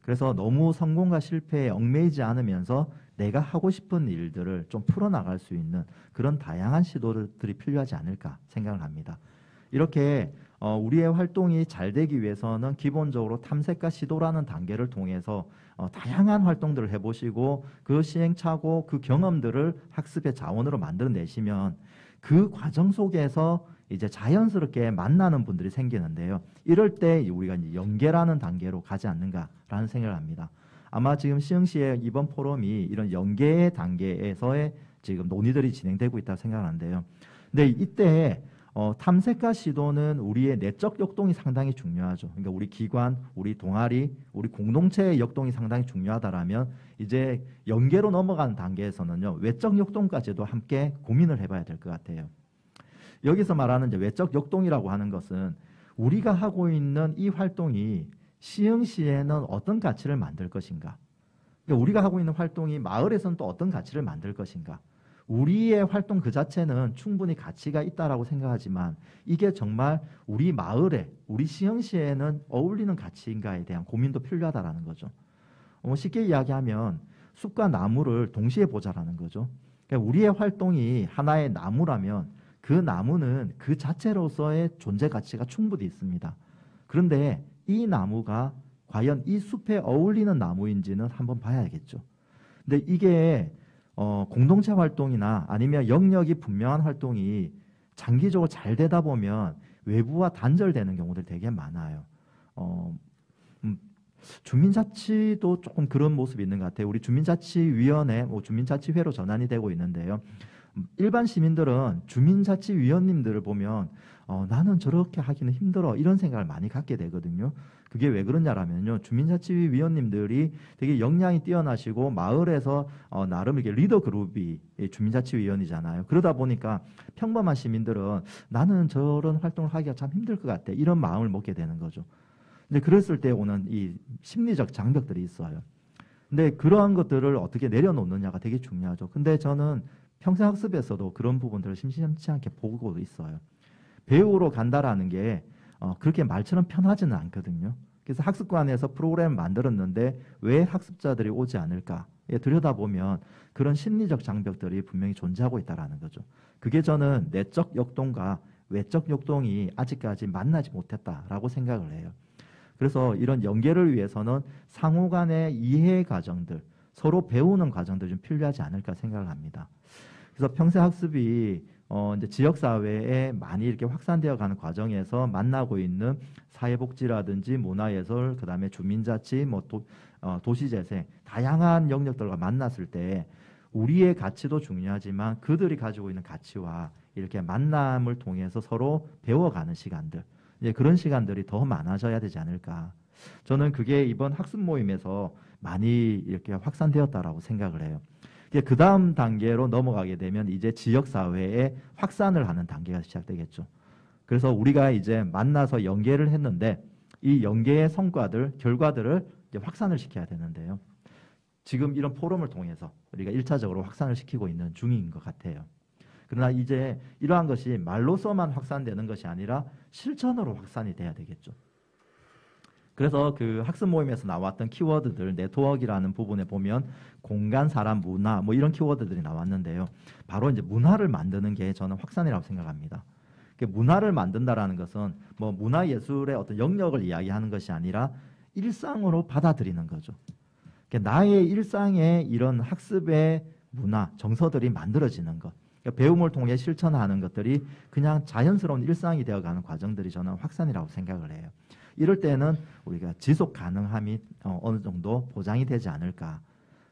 그래서 너무 성공과 실패에 얽매이지 않으면서 내가 하고 싶은 일들을 좀 풀어나갈 수 있는 그런 다양한 시도들이 필요하지 않을까 생각을 합니다. 이렇게 우리의 활동이 잘 되기 위해서는 기본적으로 탐색과 시도라는 단계를 통해서 다양한 활동들을 해보시고 그 시행착오, 그 경험들을 학습의 자원으로 만들어내시면 그 과정 속에서 이제 자연스럽게 만나는 분들이 생기는데요. 이럴 때 우리가 이제 연계라는 단계로 가지 않는가라는 생각을 합니다. 아마 지금 시흥시의 이번 포럼이 이런 연계의 단계에서의 지금 논의들이 진행되고 있다고 생각하는데요. 근데 이때 탐색과 시도는 우리의 내적 역동이 상당히 중요하죠. 그러니까 우리 기관, 우리 동아리, 우리 공동체의 역동이 상당히 중요하다라면 이제 연계로 넘어가는 단계에서는요, 외적 역동까지도 함께 고민을 해봐야 될 것 같아요. 여기서 말하는 이제 외적 역동이라고 하는 것은 우리가 하고 있는 이 활동이 시흥시에는 어떤 가치를 만들 것인가? 그러니까 우리가 하고 있는 활동이 마을에서는 또 어떤 가치를 만들 것인가? 우리의 활동 그 자체는 충분히 가치가 있다라고 생각하지만 이게 정말 우리 마을에, 우리 시흥시에는 어울리는 가치인가에 대한 고민도 필요하다라는 거죠. 쉽게 이야기하면 숲과 나무를 동시에 보자라는 거죠. 그러니까 우리의 활동이 하나의 나무라면 그 나무는 그 자체로서의 존재 가치가 충분히 있습니다. 그런데 이 나무가 과연 이 숲에 어울리는 나무인지는 한번 봐야겠죠. 근데 이게 공동체 활동이나 아니면 영역이 분명한 활동이 장기적으로 잘 되다 보면 외부와 단절되는 경우들이 되게 많아요. 주민자치도 조금 그런 모습이 있는 것 같아요. 우리 주민자치위원회, 주민자치회로 전환이 되고 있는데요. 일반 시민들은 주민자치위원님들을 보면 나는 저렇게 하기는 힘들어 이런 생각을 많이 갖게 되거든요. 그게 왜 그러냐라면요, 주민자치위원님들이 되게 역량이 뛰어나시고 마을에서 나름 이렇게 리더 그룹이 주민자치위원이잖아요. 그러다 보니까 평범한 시민들은 나는 저런 활동을 하기가 참 힘들 것 같아 이런 마음을 먹게 되는 거죠. 근데 그랬을 때 오는 이 심리적 장벽들이 있어요. 근데 그러한 것들을 어떻게 내려놓느냐가 되게 중요하죠. 근데 저는 평생학습에서도 그런 부분들을 심심치 않게 보고 있어요. 배우러 간다라는 게 그렇게 말처럼 편하지는 않거든요. 그래서 학습관에서 프로그램을 만들었는데 왜 학습자들이 오지 않을까? 들여다보면 그런 심리적 장벽들이 분명히 존재하고 있다는 거죠. 그게 저는 내적 역동과 외적 역동이 아직까지 만나지 못했다라고 생각을 해요. 그래서 이런 연계를 위해서는 상호 간의 이해 과정들, 서로 배우는 과정들이 좀 필요하지 않을까 생각을 합니다. 그래서 평생학습이 이제 지역사회에 많이 이렇게 확산되어 가는 과정에서 만나고 있는 사회복지라든지 문화예술, 그 다음에 주민자치, 도시재생, 다양한 영역들과 만났을 때 우리의 가치도 중요하지만 그들이 가지고 있는 가치와 이렇게 만남을 통해서 서로 배워가는 시간들, 이제 그런 시간들이 더 많아져야 되지 않을까. 저는 그게 이번 학습 모임에서 많이 이렇게 확산되었다라고 생각을 해요. 그 다음 단계로 넘어가게 되면 이제 지역사회에 확산을 하는 단계가 시작되겠죠. 그래서 우리가 이제 만나서 연계를 했는데 이 연계의 성과들, 결과들을 이제 확산을 시켜야 되는데요. 지금 이런 포럼을 통해서 우리가 1차적으로 확산을 시키고 있는 중인 것 같아요. 그러나 이제 이러한 것이 말로서만 확산되는 것이 아니라 실천으로 확산이 돼야 되겠죠. 그래서 그 학습 모임에서 나왔던 키워드들, 네트워크라는 부분에 보면 공간, 사람, 문화 뭐 이런 키워드들이 나왔는데요. 바로 이제 문화를 만드는 게 저는 확산이라고 생각합니다. 문화를 만든다라는 것은 뭐 문화예술의 어떤 영역을 이야기하는 것이 아니라 일상으로 받아들이는 거죠. 나의 일상에 이런 학습의 문화, 정서들이 만들어지는 것. 배움을 통해 실천하는 것들이 그냥 자연스러운 일상이 되어가는 과정들이 저는 확산이라고 생각을 해요. 이럴 때는 우리가 지속 가능함이 어느 정도 보장이 되지 않을까.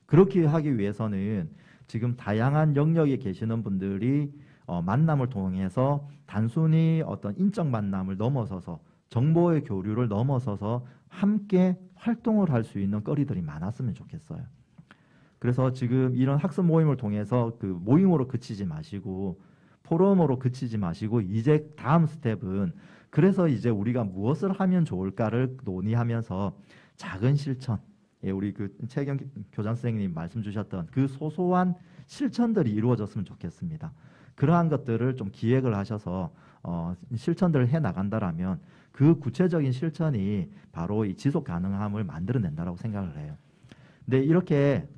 그렇게 하기 위해서는 지금 다양한 영역에 계시는 분들이 만남을 통해서 단순히 어떤 인적 만남을 넘어서서 정보의 교류를 넘어서서 함께 활동을 할 수 있는 거리들이 많았으면 좋겠어요. 그래서 지금 이런 학습 모임을 통해서 그 모임으로 그치지 마시고 포럼으로 그치지 마시고 이제 다음 스텝은 그래서 이제 우리가 무엇을 하면 좋을까를 논의하면서 작은 실천, 우리 그 최경 교장 선생님 말씀 주셨던 그 소소한 실천들이 이루어졌으면 좋겠습니다. 그러한 것들을 좀 기획을 하셔서 실천들을 해 나간다라면 그 구체적인 실천이 바로 이 지속 가능함을 만들어낸다라고 생각을 해요. 근데 이렇게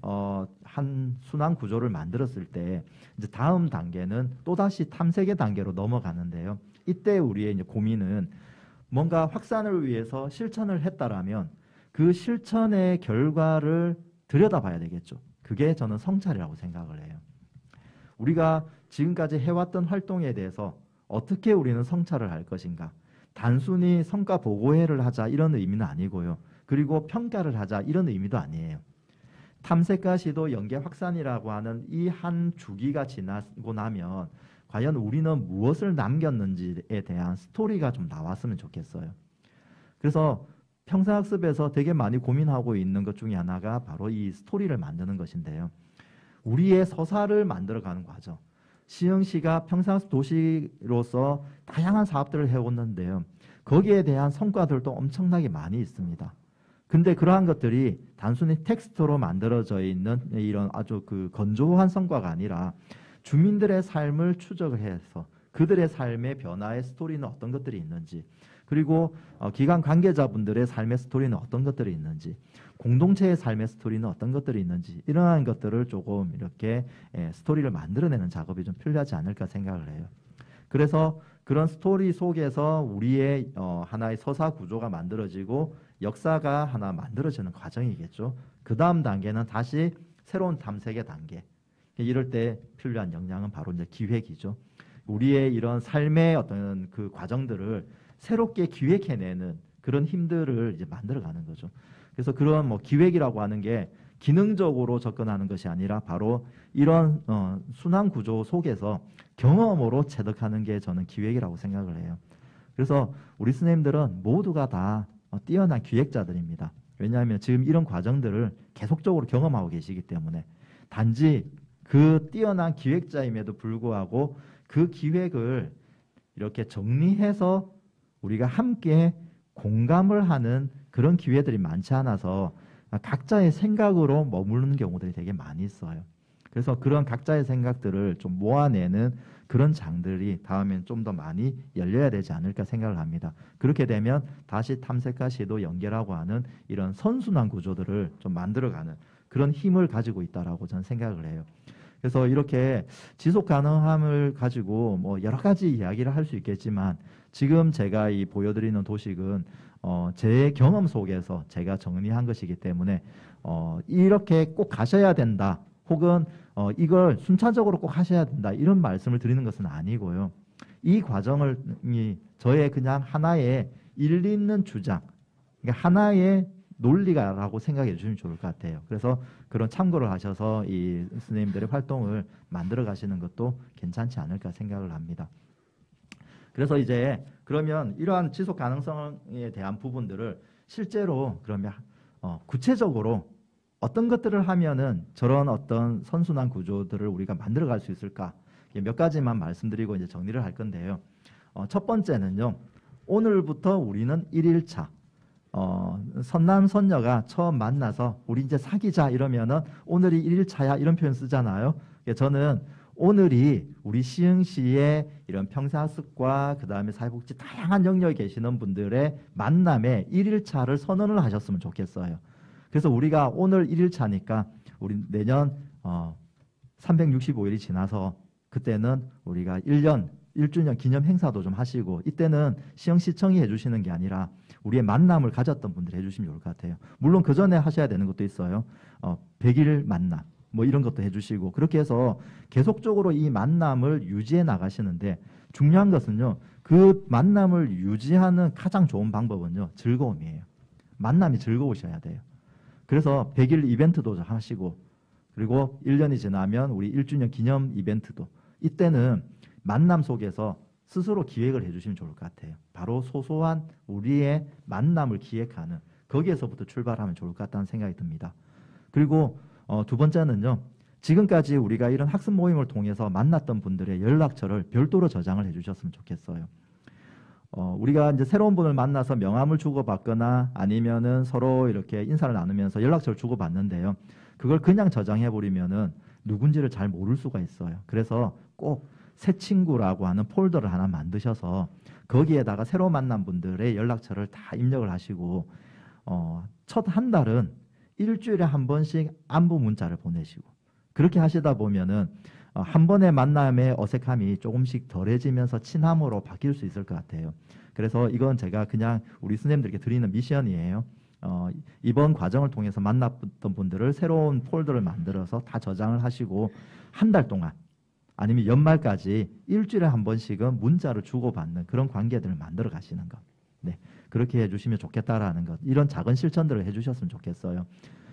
한 순환 구조를 만들었을 때 이제 다음 단계는 또다시 탐색의 단계로 넘어가는데요. 이때 우리의 이제 고민은 뭔가 확산을 위해서 실천을 했다라면 그 실천의 결과를 들여다봐야 되겠죠. 그게 저는 성찰이라고 생각을 해요. 우리가 지금까지 해왔던 활동에 대해서 어떻게 우리는 성찰을 할 것인가. 단순히 성과 보고회를 하자 이런 의미는 아니고요. 그리고 평가를 하자 이런 의미도 아니에요. 탐색과 시도 연계 확산이라고 하는 이 한 주기가 지나고 나면 과연 우리는 무엇을 남겼는지에 대한 스토리가 좀 나왔으면 좋겠어요. 그래서 평생학습에서 되게 많이 고민하고 있는 것 중에 하나가 바로 이 스토리를 만드는 것인데요. 우리의 서사를 만들어가는 과정. 시흥시가 평생학습 도시로서 다양한 사업들을 해왔는데요. 거기에 대한 성과들도 엄청나게 많이 있습니다. 근데 그러한 것들이 단순히 텍스트로 만들어져 있는 이런 아주 그 건조한 성과가 아니라 주민들의 삶을 추적을 해서 그들의 삶의 변화의 스토리는 어떤 것들이 있는지, 그리고 기관 관계자분들의 삶의 스토리는 어떤 것들이 있는지, 공동체의 삶의 스토리는 어떤 것들이 있는지, 이러한 것들을 조금 이렇게 스토리를 만들어내는 작업이 좀 필요하지 않을까 생각을 해요. 그래서 그런 스토리 속에서 우리의 하나의 서사 구조가 만들어지고 역사가 하나 만들어지는 과정이겠죠. 그 다음 단계는 다시 새로운 탐색의 단계. 이럴 때 필요한 역량은 바로 이제 기획이죠. 우리의 이런 삶의 어떤 그 과정들을 새롭게 기획해내는 그런 힘들을 이제 만들어가는 거죠. 그래서 그런 뭐 기획이라고 하는 게 기능적으로 접근하는 것이 아니라 바로 이런 순환 구조 속에서 경험으로 체득하는 게 저는 기획이라고 생각을 해요. 그래서 우리 선생님들은 모두가 다 뛰어난 기획자들입니다. 왜냐하면 지금 이런 과정들을 계속적으로 경험하고 계시기 때문에, 단지 그 뛰어난 기획자임에도 불구하고 그 기획을 이렇게 정리해서 우리가 함께 공감을 하는 그런 기회들이 많지 않아서 각자의 생각으로 머무르는 경우들이 되게 많이 있어요. 그래서 그런 각자의 생각들을 좀 모아내는 그런 장들이 다음엔 좀 더 많이 열려야 되지 않을까 생각을 합니다. 그렇게 되면 다시 탐색과 시도 연결하고 하는 이런 선순환 구조들을 좀 만들어가는 그런 힘을 가지고 있다라고 저는 생각을 해요. 그래서 이렇게 지속 가능함을 가지고 뭐 여러 가지 이야기를 할 수 있겠지만, 지금 제가 이 보여드리는 도식은 제 경험 속에서 제가 정리한 것이기 때문에 이렇게 꼭 가셔야 된다, 혹은 이걸 순차적으로 꼭 하셔야 된다, 이런 말씀을 드리는 것은 아니고요. 이 과정을 저의 그냥 하나의 일리 있는 주장, 그러니까 하나의 논리가라고 생각해 주시면 좋을 것 같아요. 그래서 그런 참고를 하셔서 이 선생님들의 활동을 만들어 가시는 것도 괜찮지 않을까 생각을 합니다. 그래서 이제 그러면 이러한 지속 가능성에 대한 부분들을 실제로 그러면 구체적으로 어떤 것들을 하면은 저런 어떤 선순환 구조들을 우리가 만들어 갈 수 있을까, 몇 가지만 말씀드리고 이제 정리를 할 건데요. 첫 번째는요, 오늘부터 우리는 1일차, 선남 선녀가 처음 만나서 우리 이제 사귀자 이러면은 오늘이 1일차야 이런 표현 쓰잖아요. 저는 오늘이 우리 시흥시의 이런 평생학습과 그 다음에 사회복지 다양한 영역에 계시는 분들의 만남에 1일차를 선언을 하셨으면 좋겠어요. 그래서 우리가 오늘 1일차니까 우리 내년 365일이 지나서 그때는 우리가 1주년 기념 행사도 좀 하시고, 이때는 시흥시청이 해주시는 게 아니라 우리의 만남을 가졌던 분들이 해주시면 좋을 것 같아요. 물론 그 전에 하셔야 되는 것도 있어요. 100일 만남 뭐 이런 것도 해주시고, 그렇게 해서 계속적으로 이 만남을 유지해 나가시는데, 중요한 것은요, 그 만남을 유지하는 가장 좋은 방법은요, 즐거움이에요. 만남이 즐거우셔야 돼요. 그래서 100일 이벤트도 하시고, 그리고 1년이 지나면 우리 1주년 기념 이벤트도, 이때는 만남 속에서 스스로 기획을 해주시면 좋을 것 같아요. 바로 소소한 우리의 만남을 기획하는, 거기에서부터 출발하면 좋을 것 같다는 생각이 듭니다. 그리고 두 번째는요, 지금까지 우리가 이런 학습 모임을 통해서 만났던 분들의 연락처를 별도로 저장을 해주셨으면 좋겠어요. 우리가 이제 새로운 분을 만나서 명함을 주고받거나 아니면은 서로 이렇게 인사를 나누면서 연락처를 주고받는데요, 그걸 그냥 저장해버리면은 누군지를 잘 모를 수가 있어요. 그래서 꼭 새 친구라고 하는 폴더를 하나 만드셔서 거기에다가 새로 만난 분들의 연락처를 다 입력을 하시고, 첫 한 달은 일주일에 한 번씩 안부 문자를 보내시고, 그렇게 하시다 보면은 한 번의 만남의 어색함이 조금씩 덜해지면서 친함으로 바뀔 수 있을 것 같아요. 그래서 이건 제가 그냥 우리 선생님들께 드리는 미션이에요. 이번 과정을 통해서 만났던 분들을 새로운 폴더를 만들어서 다 저장을 하시고, 한 달 동안 아니면 연말까지 일주일에 한 번씩은 문자를 주고받는 그런 관계들을 만들어 가시는 것. 네, 그렇게 해주시면 좋겠다라는 것. 이런 작은 실천들을 해주셨으면 좋겠어요.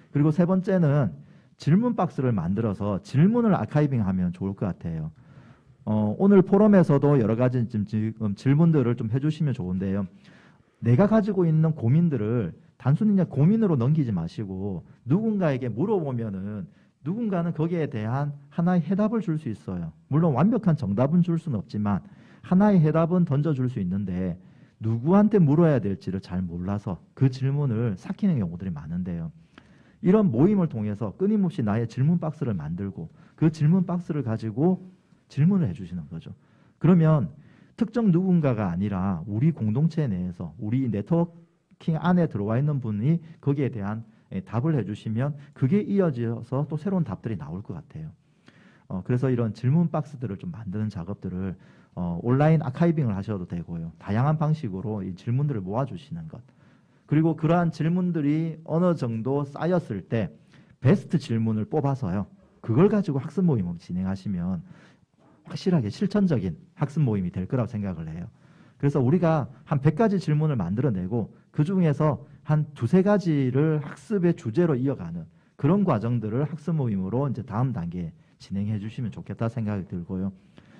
그리고 세 번째는 질문 박스를 만들어서 질문을 아카이빙하면 좋을 것 같아요. 오늘 포럼에서도 여러 가지 지금 질문들을 좀 해주시면 좋은데요. 내가 가지고 있는 고민들을 단순히 그냥 고민으로 넘기지 마시고 누군가에게 물어보면은 누군가는 거기에 대한 하나의 해답을 줄 수 있어요. 물론 완벽한 정답은 줄 수는 없지만 하나의 해답은 던져줄 수 있는데 누구한테 물어야 될지를 잘 몰라서 그 질문을 삭히는 경우들이 많은데요. 이런 모임을 통해서 끊임없이 나의 질문 박스를 만들고 그 질문 박스를 가지고 질문을 해주시는 거죠. 그러면 특정 누군가가 아니라 우리 공동체 내에서 우리 네트워킹 안에 들어와 있는 분이 거기에 대한 답을 해주시면 그게 이어져서 또 새로운 답들이 나올 것 같아요. 그래서 이런 질문 박스들을 좀 만드는 작업들을 온라인 아카이빙을 하셔도 되고요. 다양한 방식으로 이 질문들을 모아주시는 것. 그리고 그러한 질문들이 어느 정도 쌓였을 때 베스트 질문을 뽑아서요. 그걸 가지고 학습 모임을 진행하시면 확실하게 실천적인 학습 모임이 될 거라고 생각을 해요. 그래서 우리가 한 100가지 질문을 만들어내고 그 중에서 한 2-3가지를 학습의 주제로 이어가는 그런 과정들을 학습 모임으로 이제 다음 단계에 진행해 주시면 좋겠다 생각이 들고요.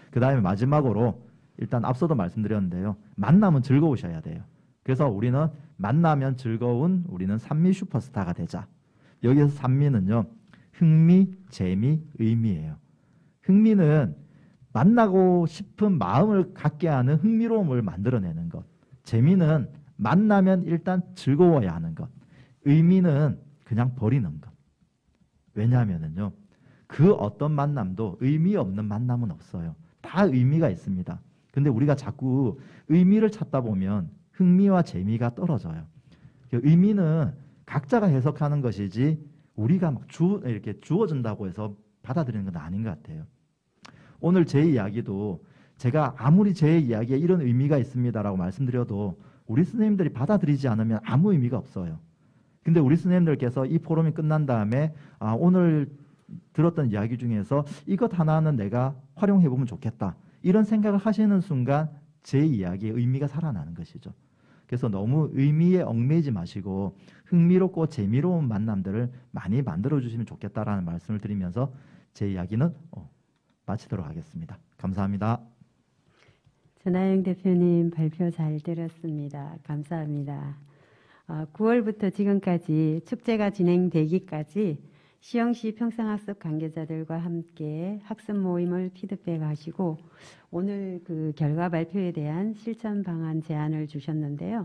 그 다음에 마지막으로 일단 앞서도 말씀드렸는데요. 만남은 즐거우셔야 돼요. 그래서 우리는 만나면 즐거운 우리는 산미 슈퍼스타가 되자. 여기서 산미는요. 흥미, 재미, 의미예요. 흥미는 만나고 싶은 마음을 갖게 하는 흥미로움을 만들어내는 것. 재미는 만나면 일단 즐거워야 하는 것. 의미는 그냥 버리는 것. 왜냐하면요. 그 어떤 만남도 의미 없는 만남은 없어요. 다 의미가 있습니다. 근데 우리가 자꾸 의미를 찾다 보면 흥미와 재미가 떨어져요. 의미는 각자가 해석하는 것이지 우리가 막 이렇게 주어진다고 해서 받아들이는 건 아닌 것 같아요. 오늘 제 이야기도 제가 아무리 제 이야기에 이런 의미가 있습니다라고 말씀드려도 우리 선생님들이 받아들이지 않으면 아무 의미가 없어요. 근데 우리 선생님들께서 이 포럼이 끝난 다음에 오늘 들었던 이야기 중에서 이것 하나는 내가 활용해보면 좋겠다. 이런 생각을 하시는 순간 제 이야기의 의미가 살아나는 것이죠. 그래서 너무 의미에 얽매이지 마시고 흥미롭고 재미로운 만남들을 많이 만들어주시면 좋겠다라는 말씀을 드리면서 제 이야기는 마치도록 하겠습니다. 감사합니다. 전하영 대표님 발표 잘 들었습니다. 감사합니다. 9월부터 지금까지 축제가 진행되기까지 시영시 평생학습 관계자들과 함께 학습 모임을 피드백하시고 오늘 그 결과 발표에 대한 실천 방안 제안을 주셨는데요.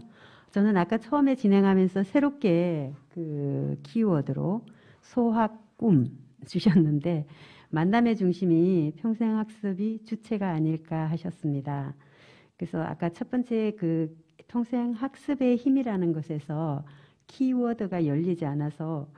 저는 아까 처음에 진행하면서 새롭게 그 키워드로 소학 꿈 주셨는데 만남의 중심이 평생학습이 주체가 아닐까 하셨습니다. 그래서 아까 첫 번째 그 평생학습의 힘이라는 것에서 키워드가 열리지 않아서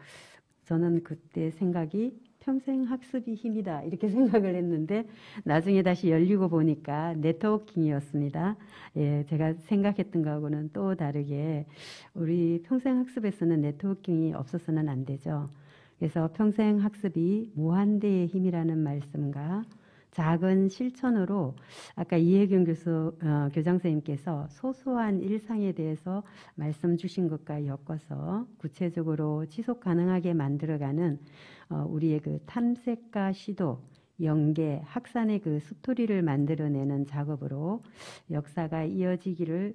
저는 그때 생각이 평생학습이 힘이다 이렇게 생각을 했는데 나중에 다시 열리고 보니까 네트워킹이었습니다. 예, 제가 생각했던 거하고는 또 다르게 우리 평생학습에서는 네트워킹이 없어서는 안 되죠. 그래서 평생학습이 무한대의 힘이라는 말씀과 작은 실천으로 아까 이혜경 교장 선생님께서 소소한 일상에 대해서 말씀 주신 것과 엮어서 구체적으로 지속 가능하게 만들어가는 우리의 그 탐색과 시도, 연계, 학산의 그 스토리를 만들어내는 작업으로 역사가 이어지기를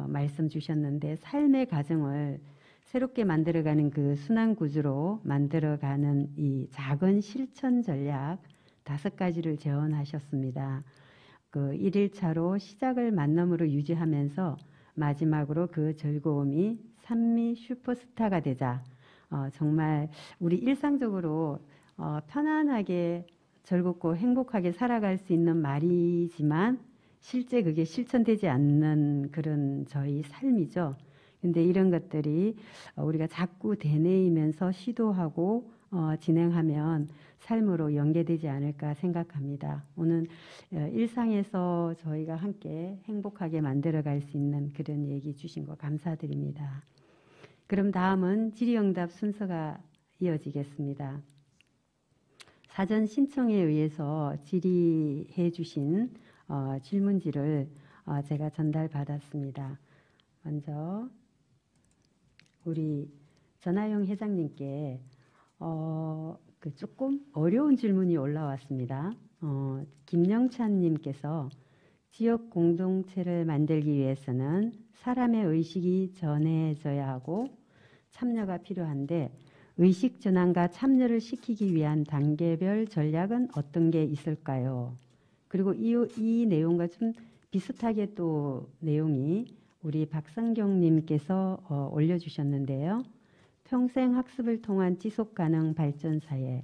말씀 주셨는데 삶의 과정을 새롭게 만들어가는 그 순환 구조로 만들어가는 이 작은 실천 전략 5가지를 제언하셨습니다. 그 1일차로 시작을 만남으로 유지하면서 마지막으로 그 즐거움이 산미 슈퍼스타가 되자. 정말 우리 일상적으로 편안하게 즐겁고 행복하게 살아갈 수 있는 말이지만 실제 그게 실천되지 않는 그런 저희 삶이죠. 근데 이런 것들이 우리가 자꾸 되뇌이면서 시도하고 진행하면 삶으로 연계되지 않을까 생각합니다. 오늘 일상에서 저희가 함께 행복하게 만들어갈 수 있는 그런 얘기 주신 거 감사드립니다. 그럼 다음은 질의응답 순서가 이어지겠습니다. 사전 신청에 의해서 질의해 주신 질문지를 제가 전달받았습니다. 먼저 우리 전하영 회장님께 조금 어려운 질문이 올라왔습니다. 김영찬님께서 지역 공동체를 만들기 위해서는 사람의 의식이 전해져야 하고 참여가 필요한데 의식 전환과 참여를 시키기 위한 단계별 전략은 어떤 게 있을까요? 그리고 이 내용과 좀 비슷하게 또 내용이 우리 박상경님께서 올려주셨는데요. 평생 학습을 통한 지속 가능 발전 사회,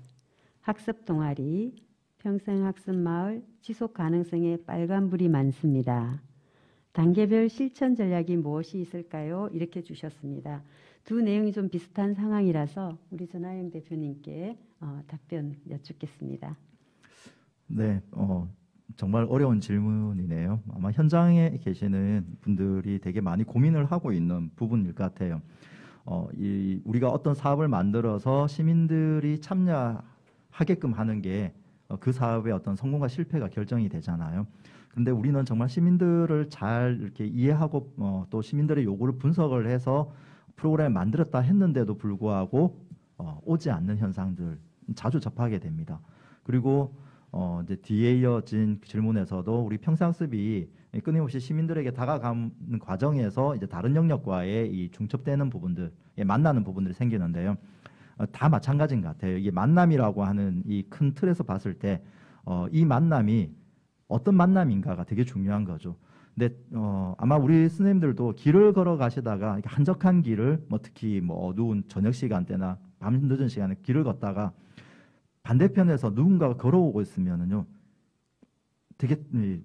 학습 동아리, 평생 학습 마을, 지속 가능성에 빨간불이 많습니다. 단계별 실천 전략이 무엇이 있을까요? 이렇게 주셨습니다. 두 내용이 좀 비슷한 상황이라서 우리 전하영 대표님께 답변 여쭙겠습니다. 네, 정말 어려운 질문이네요. 아마 현장에 계시는 분들이 되게 많이 고민을 하고 있는 부분일 것 같아요. 우리가 어떤 사업을 만들어서 시민들이 참여하게끔 하는 게 그 사업의 어떤 성공과 실패가 결정이 되잖아요. 그런데 우리는 정말 시민들을 잘 이렇게 이해하고 또 시민들의 요구를 분석을 해서 프로그램을 만들었다 했는데도 불구하고 오지 않는 현상들 자주 접하게 됩니다. 그리고 이제 뒤에 이어진 질문에서도 우리 평생학습이 끊임없이 시민들에게 다가가는 과정에서 이제 다른 영역과의 이 중첩되는 부분들, 만나는 부분들이 생기는데요. 다 마찬가지인 것 같아요. 이게 만남이라고 하는 이 큰 틀에서 봤을 때 이 만남이 어떤 만남인가가 되게 중요한 거죠. 근데 아마 우리 선생님들도 길을 걸어 가시다가 이렇게 한적한 길을 특히 어두운 저녁 시간대나 밤 늦은 시간에 길을 걷다가 반대편에서 누군가가 걸어오고 있으면은요 되게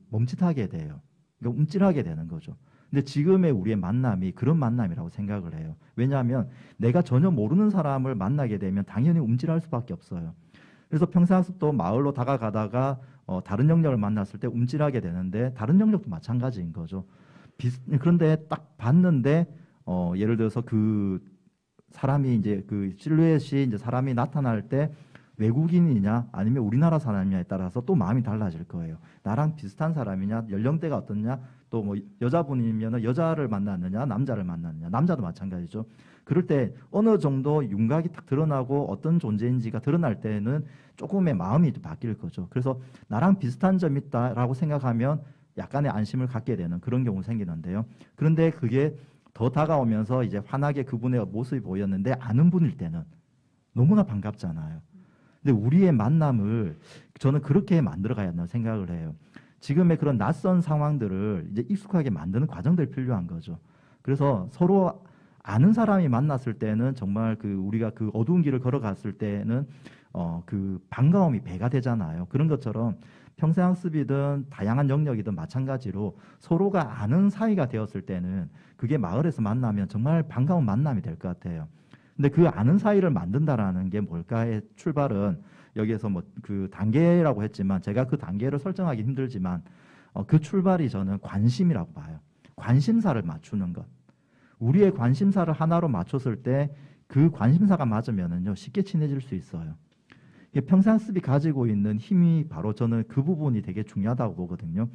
멈칫하게 돼요. 그러니까 움찔하게 되는 거죠. 근데 지금의 우리의 만남이 그런 만남이라고 생각을 해요. 왜냐하면 내가 전혀 모르는 사람을 만나게 되면 당연히 움찔할 수밖에 없어요. 그래서 평생학습도 마을로 다가가다가 다른 영역을 만났을 때 움찔하게 되는데 다른 영역도 마찬가지인 거죠. 그런데 딱 봤는데 예를 들어서 그 사람이 이제 그 실루엣이 이제 사람이 나타날 때 외국인이냐 아니면 우리나라 사람이냐에 따라서 또 마음이 달라질 거예요. 나랑 비슷한 사람이냐, 연령대가 어떻냐, 또 여자분이면 여자를 만났느냐, 남자를 만났느냐, 남자도 마찬가지죠. 그럴 때 어느 정도 윤곽이 딱 드러나고 어떤 존재인지가 드러날 때는 조금의 마음이 바뀔 거죠. 그래서 나랑 비슷한 점이 있다라고 생각하면 약간의 안심을 갖게 되는 그런 경우 생기는데요. 그런데 그게 더 다가오면서 이제 환하게 그분의 모습이 보였는데 아는 분일 때는 너무나 반갑잖아요. 근데 우리의 만남을 저는 그렇게 만들어가야 한다고 생각을 해요. 지금의 그런 낯선 상황들을 이제 익숙하게 만드는 과정들이 필요한 거죠. 그래서 서로 아는 사람이 만났을 때는 정말 우리가 그 어두운 길을 걸어갔을 때는 그 반가움이 배가 되잖아요. 그런 것처럼 평생학습이든 다양한 영역이든 마찬가지로 서로가 아는 사이가 되었을 때는 그게 마을에서 만나면 정말 반가운 만남이 될 것 같아요. 근데 그 아는 사이를 만든다라는 게 뭘까의 출발은 여기에서 그 단계라고 했지만 제가 그 단계를 설정하기 힘들지만 그 출발이 저는 관심이라고 봐요. 관심사를 맞추는 것. 우리의 관심사를 하나로 맞췄을 때 그 관심사가 맞으면은요 쉽게 친해질 수 있어요. 평생학습이 가지고 있는 힘이 바로 저는 그 부분이 되게 중요하다고 보거든요.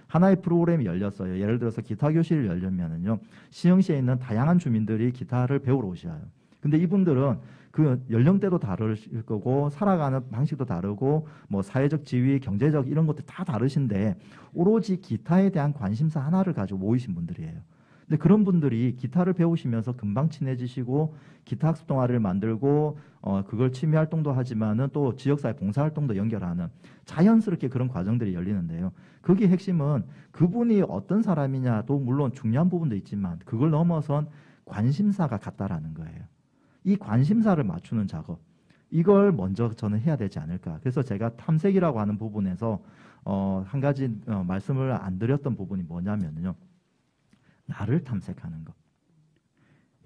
하나의 프로그램이 열렸어요. 예를 들어서 기타 교실을 열려면은요 시흥시에 있는 다양한 주민들이 기타를 배우러 오셔요. 근데 이분들은 그 연령대도 다를 거고 살아가는 방식도 다르고 사회적 지위, 경제적 이런 것도 다 다르신데 오로지 기타에 대한 관심사 하나를 가지고 모이신 분들이에요. 근데 그런 분들이 기타를 배우시면서 금방 친해지시고 기타 학습 동아리를 만들고 그걸 취미 활동도 하지만은 또 지역사회 봉사 활동도 연결하는 자연스럽게 그런 과정들이 열리는데요. 거기에 핵심은 그분이 어떤 사람이냐도 물론 중요한 부분도 있지만 그걸 넘어선 관심사가 같다라는 거예요. 이 관심사를 맞추는 작업, 이걸 먼저 저는 해야 되지 않을까. 그래서 제가 탐색이라고 하는 부분에서 한 가지 말씀을 안 드렸던 부분이 뭐냐면요. 나를 탐색하는 것.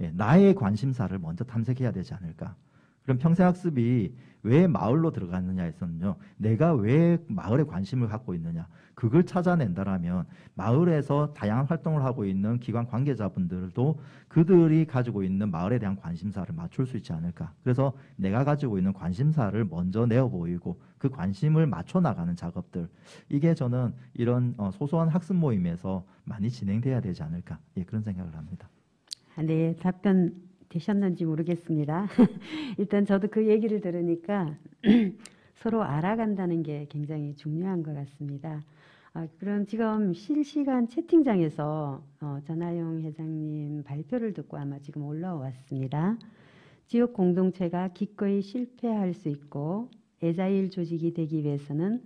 예, 나의 관심사를 먼저 탐색해야 되지 않을까. 그럼 평생학습이 왜 마을로 들어갔느냐에서는요. 내가 왜 마을에 관심을 갖고 있느냐. 그걸 찾아낸다라면 마을에서 다양한 활동을 하고 있는 기관 관계자분들도 그들이 가지고 있는 마을에 대한 관심사를 맞출 수 있지 않을까. 그래서 내가 가지고 있는 관심사를 먼저 내어 보이고 그 관심을 맞춰 나가는 작업들. 이게 저는 이런 소소한 학습 모임에서 많이 진행돼야 되지 않을까. 예, 그런 생각을 합니다. 네, 답변 되셨는지 모르겠습니다. 일단 저도 그 얘기를 들으니까 서로 알아간다는 게 굉장히 중요한 것 같습니다. 그럼 지금 실시간 채팅장에서 전하용 회장님 발표를 듣고 아마 지금 올라왔습니다. 지역 공동체가 기꺼이 실패할 수 있고 애자일 조직이 되기 위해서는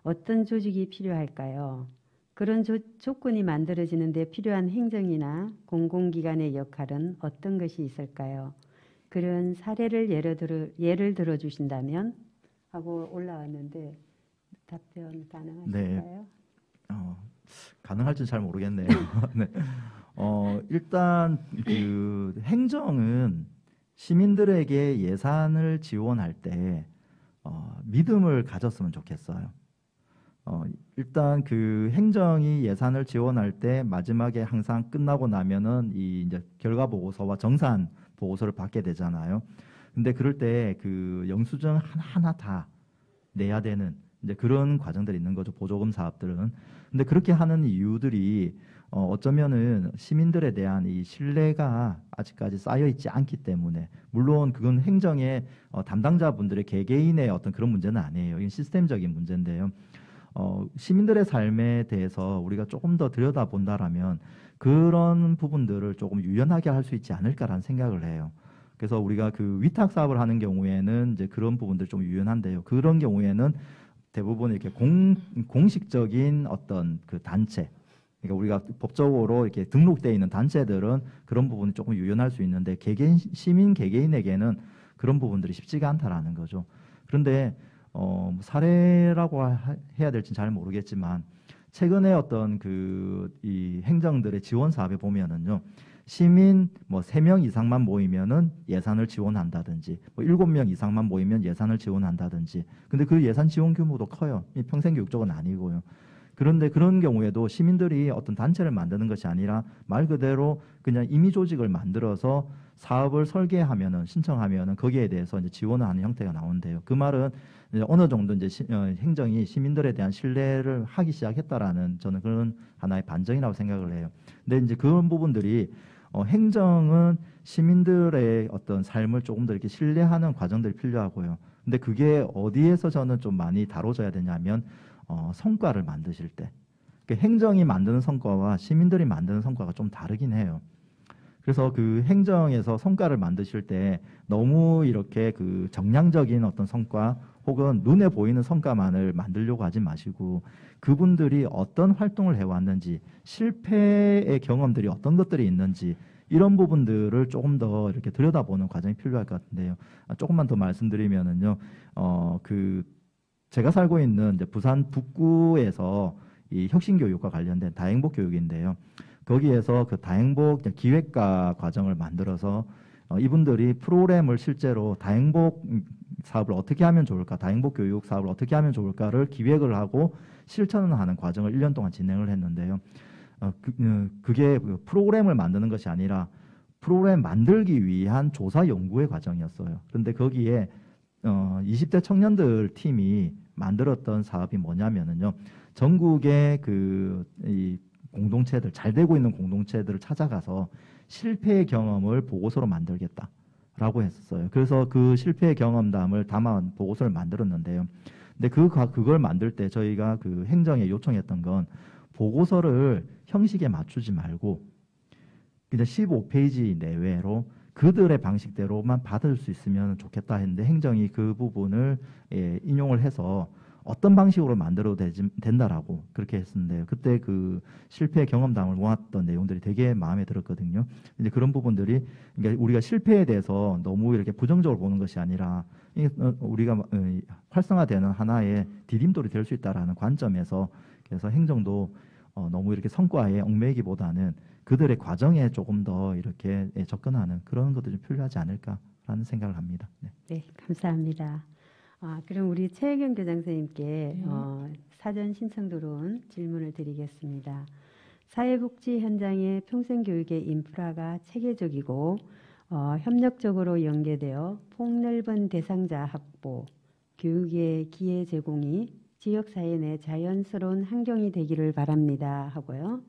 어떤 조직이 필요할까요? 그런 조건이 만들어지는 데 필요한 행정이나 공공기관의 역할은 어떤 것이 있을까요? 그런 사례를 예를 들어 주신다면 하고 올라왔는데 답변 가능하실까요? 네. 가능할지는 잘 모르겠네요. 네. 일단 그 행정은 시민들에게 예산을 지원할 때 믿음을 가졌으면 좋겠어요. 일단 그 행정이 예산을 지원할 때 마지막에 항상 끝나고 나면은 이 이제 결과 보고서와 정산 보고서를 받게 되잖아요. 근데 그럴 때 그 영수증 하나하나 다 내야 되는 이제 그런 과정들이 있는 거죠. 보조금 사업들은. 근데 그렇게 하는 이유들이 어쩌면은 시민들에 대한 이 신뢰가 아직까지 쌓여 있지 않기 때문에, 물론 그건 행정의 담당자분들의 개개인의 어떤 그런 문제는 아니에요. 이건 시스템적인 문제인데요. 시민들의 삶에 대해서 우리가 조금 더 들여다본다라면 그런 부분들을 조금 유연하게 할 수 있지 않을까라는 생각을 해요. 그래서 우리가 그 위탁 사업을 하는 경우에는 이제 그런 부분들 좀 유연한데요. 그런 경우에는 대부분 이렇게 공식적인 어떤 그 단체, 그러니까 우리가 법적으로 이렇게 등록되어 있는 단체들은 그런 부분이 조금 유연할 수 있는데 시민 개개인에게는 그런 부분들이 쉽지가 않다라는 거죠. 그런데 사례라고 해야 될지는 잘 모르겠지만 최근에 어떤 이 행정들의 지원 사업에 보면은요, 시민 3명 이상만 모이면은 예산을 지원한다든지 7명 이상만 모이면 예산을 지원한다든지, 근데 그 예산 지원 규모도 커요. 이 평생교육적은 아니고요. 그런데 그런 경우에도 시민들이 어떤 단체를 만드는 것이 아니라 말 그대로 그냥 임의 조직을 만들어서 사업을 설계하면은, 신청하면은 거기에 대해서 이제 지원을 하는 형태가 나오는데요. 그 말은 이제 어느 정도 이제 행정이 시민들에 대한 신뢰를 하기 시작했다라는, 저는 그런 하나의 반증이라고 생각을 해요. 근데 이제 그런 부분들이 행정은 시민들의 어떤 삶을 조금 더 이렇게 신뢰하는 과정들이 필요하고요. 근데 그게 어디에서 저는 좀 많이 다뤄져야 되냐면 성과를 만드실 때, 그러니까 행정이 만드는 성과와 시민들이 만드는 성과가 좀 다르긴 해요. 그래서 그 행정에서 성과를 만드실 때 너무 이렇게 그 정량적인 어떤 성과 혹은 눈에 보이는 성과만을 만들려고 하지 마시고, 그분들이 어떤 활동을 해왔는지, 실패의 경험들이 어떤 것들이 있는지, 이런 부분들을 조금 더 이렇게 들여다보는 과정이 필요할 것 같은데요. 조금만 더 말씀드리면은요, 제가 살고 있는 이제 부산 북구에서 이 혁신교육과 관련된 다행복 교육인데요. 거기에서 그 다행복 기획과 과정을 만들어서 이분들이 프로그램을 실제로 다행복 사업을 어떻게 하면 좋을까, 다행복 교육 사업을 어떻게 하면 좋을까를 기획을 하고 실천을 하는 과정을 1년 동안 진행을 했는데요. 그게 프로그램을 만드는 것이 아니라 프로그램 만들기 위한 조사 연구의 과정이었어요. 그런데 거기에 20대 청년들 팀이 만들었던 사업이 뭐냐면은요, 전국의 이 공동체들, 잘 되고 있는 공동체들을 찾아가서 실패의 경험을 보고서로 만들겠다라고 했었어요. 그래서 그 실패의 경험담을 담아온 보고서를 만들었는데요. 근데 그걸 만들 때 저희가 그 행정에 요청했던 건 보고서를 형식에 맞추지 말고 그냥 15페이지 내외로 그들의 방식대로만 받을 수 있으면 좋겠다 했는데, 행정이 그 부분을 인용을 해서 어떤 방식으로 만들어도 된다라고 그렇게 했었는데요. 그때 그 실패 경험담을 모았던 내용들이 되게 마음에 들었거든요. 이제 그런 부분들이, 그러니까 우리가 실패에 대해서 너무 이렇게 부정적으로 보는 것이 아니라 우리가 활성화되는 하나의 디딤돌이 될 수 있다라는 관점에서, 그래서 행정도 너무 이렇게 성과에 얽매이기보다는 그들의 과정에 조금 더 이렇게 접근하는 그런 것들이 필요하지 않을까라는 생각을 합니다. 네, 감사합니다. 그럼 우리 최혜경 교장 선생님께 사전 신청 들어온 질문을 드리겠습니다. 사회복지 현장의 평생교육의 인프라가 체계적이고 협력적으로 연계되어 폭넓은 대상자 확보, 교육의 기회 제공이 지역사회 내 자연스러운 환경이 되기를 바랍니다 하고요.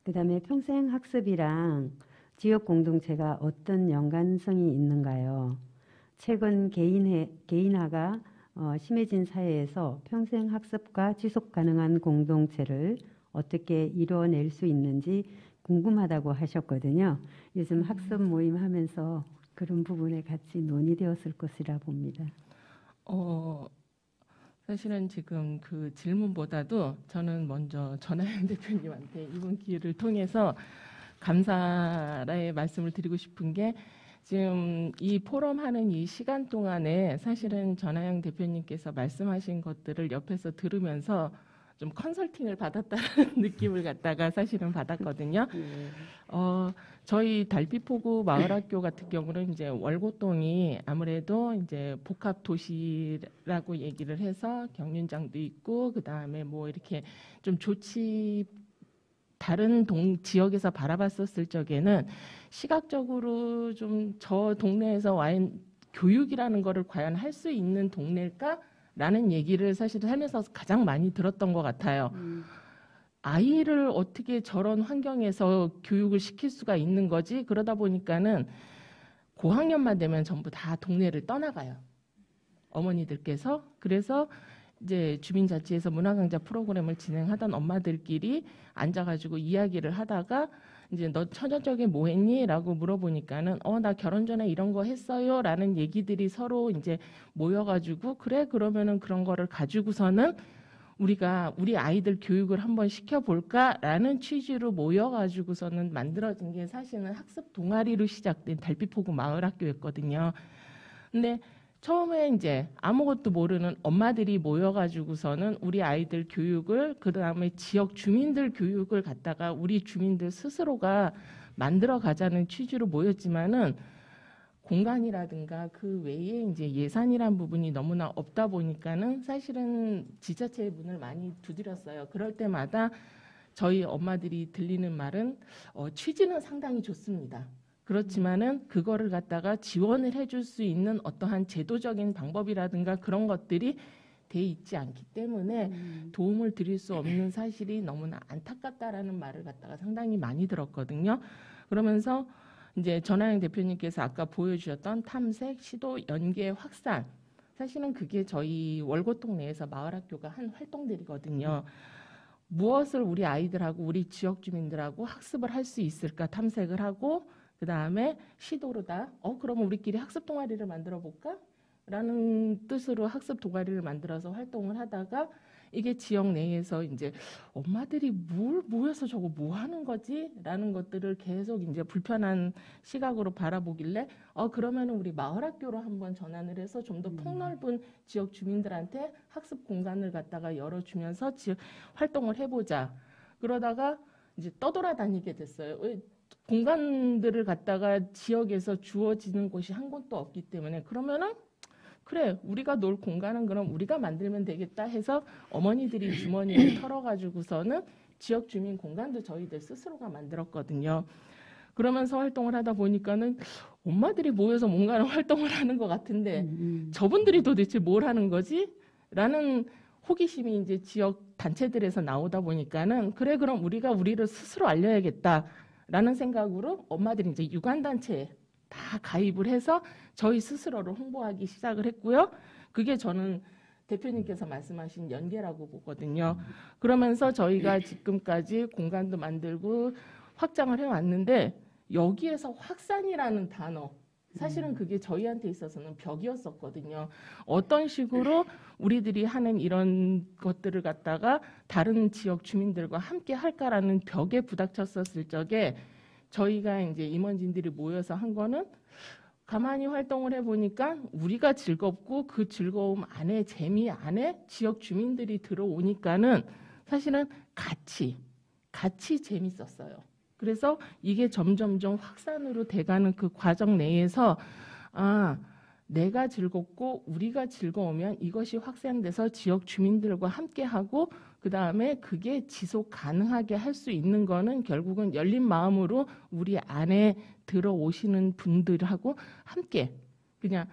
그 다음에 평생학습이랑 지역 공동체가 어떤 연관성이 있는가요? 최근 개인화가 심해진 사회에서 평생 학습과 지속 가능한 공동체를 어떻게 이루어낼 수 있는지 궁금하다고 하셨거든요. 요즘 학습 모임 하면서 그런 부분에 같이 논의되었을 것이라 봅니다. 사실은 지금 그 질문보다도 저는 먼저 전하영 대표님한테 이번 기회를 통해서 감사의 말씀을 드리고 싶은 게 지금 이 포럼 하는 이 시간 동안에 사실은 전하영 대표님께서 말씀하신 것들을 옆에서 들으면서 좀 컨설팅을 받았다는 느낌을 갖다가 사실은 받았거든요. 저희 달빛포구 마을학교 같은 경우는 이제 월고동이 아무래도 이제 복합 도시라고 얘기를 해서 경륜장도 있고 그 다음에 뭐 이렇게 좀 다른 지역에서 바라봤었을 적에는 시각적으로 좀 저 동네에서 와인 교육이라는 거를 과연 할 수 있는 동네일까? 라는 얘기를 사실 살면서 가장 많이 들었던 것 같아요. 아이를 어떻게 저런 환경에서 교육을 시킬 수가 있는 거지? 그러다 보니까는 고학년만 되면 전부 다 동네를 떠나가요. 어머니들께서. 그래서 이제 주민자치에서 문화강좌 프로그램을 진행하던 엄마들끼리 앉아가지고 이야기를 하다가 이제 너 처저녁에 뭐 했니? 라고 물어보니까는 나 결혼 전에 이런 거 했어요. 라는 얘기들이 서로 이제 모여가지고 그래 그러면은 그런 거를 가지고서는 우리가 우리 아이들 교육을 한번 시켜볼까라는 취지로 모여가지고서는 만들어진 게 사실은 학습 동아리로 시작된 달빛포구 마을학교였거든요. 근데 처음에 이제 아무것도 모르는 엄마들이 모여가지고서는 우리 아이들 교육을 그다음에 지역 주민들 교육을 갖다가 우리 주민들 스스로가 만들어 가자는 취지로 모였지만은 공간이라든가 그 외에 이제 예산이란 부분이 너무나 없다 보니까는 사실은 지자체의 문을 많이 두드렸어요. 그럴 때마다 저희 엄마들이 들리는 말은 취지는 상당히 좋습니다. 그렇지만은 그거를 갖다가 지원을 해줄 수 있는 어떠한 제도적인 방법이라든가 그런 것들이 돼 있지 않기 때문에 도움을 드릴 수 없는 사실이 너무나 안타깝다라는 말을 갖다가 상당히 많이 들었거든요. 그러면서 이제 전하영 대표님께서 아까 보여주셨던 탐색, 시도, 연계, 확산 사실은 그게 저희 월고동 내에서 마을학교가 한 활동들이거든요. 무엇을 우리 아이들하고 우리 지역 주민들하고 학습을 할 수 있을까 탐색을 하고 그 다음에 시도로다. 그러면 우리끼리 학습 동아리를 만들어 볼까? 라는 뜻으로 학습 동아리를 만들어서 활동을 하다가 이게 지역 내에서 이제 엄마들이 뭘 모여서 저거 뭐 하는 거지? 라는 것들을 계속 이제 불편한 시각으로 바라보길래 그러면 우리 마을학교로 한번 전환을 해서 좀 더 폭넓은 지역 주민들한테 학습 공간을 갖다가 열어주면서 활동을 해보자. 그러다가 이제 떠돌아다니게 됐어요. 공간들을 갖다가 지역에서 주어지는 곳이 한 곳도 없기 때문에 그러면은 그래 우리가 놀 공간은 그럼 우리가 만들면 되겠다 해서 어머니들이 주머니를 털어가지고서는 지역 주민 공간도 저희들 스스로가 만들었거든요. 그러면서 활동을 하다 보니까는 엄마들이 모여서 뭔가 활동을 하는 것 같은데 저분들이 도대체 뭘 하는 거지? 라는 호기심이 이제 지역 단체들에서 나오다 보니까는 그래 그럼 우리가 우리를 스스로 알려야겠다. 라는 생각으로 엄마들이 이제 유관단체에 다 가입을 해서 저희 스스로를 홍보하기 시작을 했고요. 그게 저는 대표님께서 말씀하신 연계라고 보거든요. 그러면서 저희가 지금까지 공간도 만들고 확장을 해왔는데 여기에서 확산이라는 단어 사실은 그게 저희한테 있어서는 벽이었었거든요. 어떤 식으로 우리들이 하는 이런 것들을 갖다가 다른 지역 주민들과 함께 할까라는 벽에 부닥쳤었을 적에 저희가 이제 임원진들이 모여서 한 거는 가만히 활동을 해보니까 우리가 즐겁고 그 즐거움 안에 재미 안에 지역 주민들이 들어오니까는 사실은 같이 재밌었어요. 그래서 이게 점점점 확산으로 돼가는 그 과정 내에서 내가 즐겁고 우리가 즐거우면 이것이 확산돼서 지역 주민들과 함께하고 그다음에 그게 지속 가능하게 할 수 있는 거는 결국은 열린 마음으로 우리 안에 들어오시는 분들하고 함께 그냥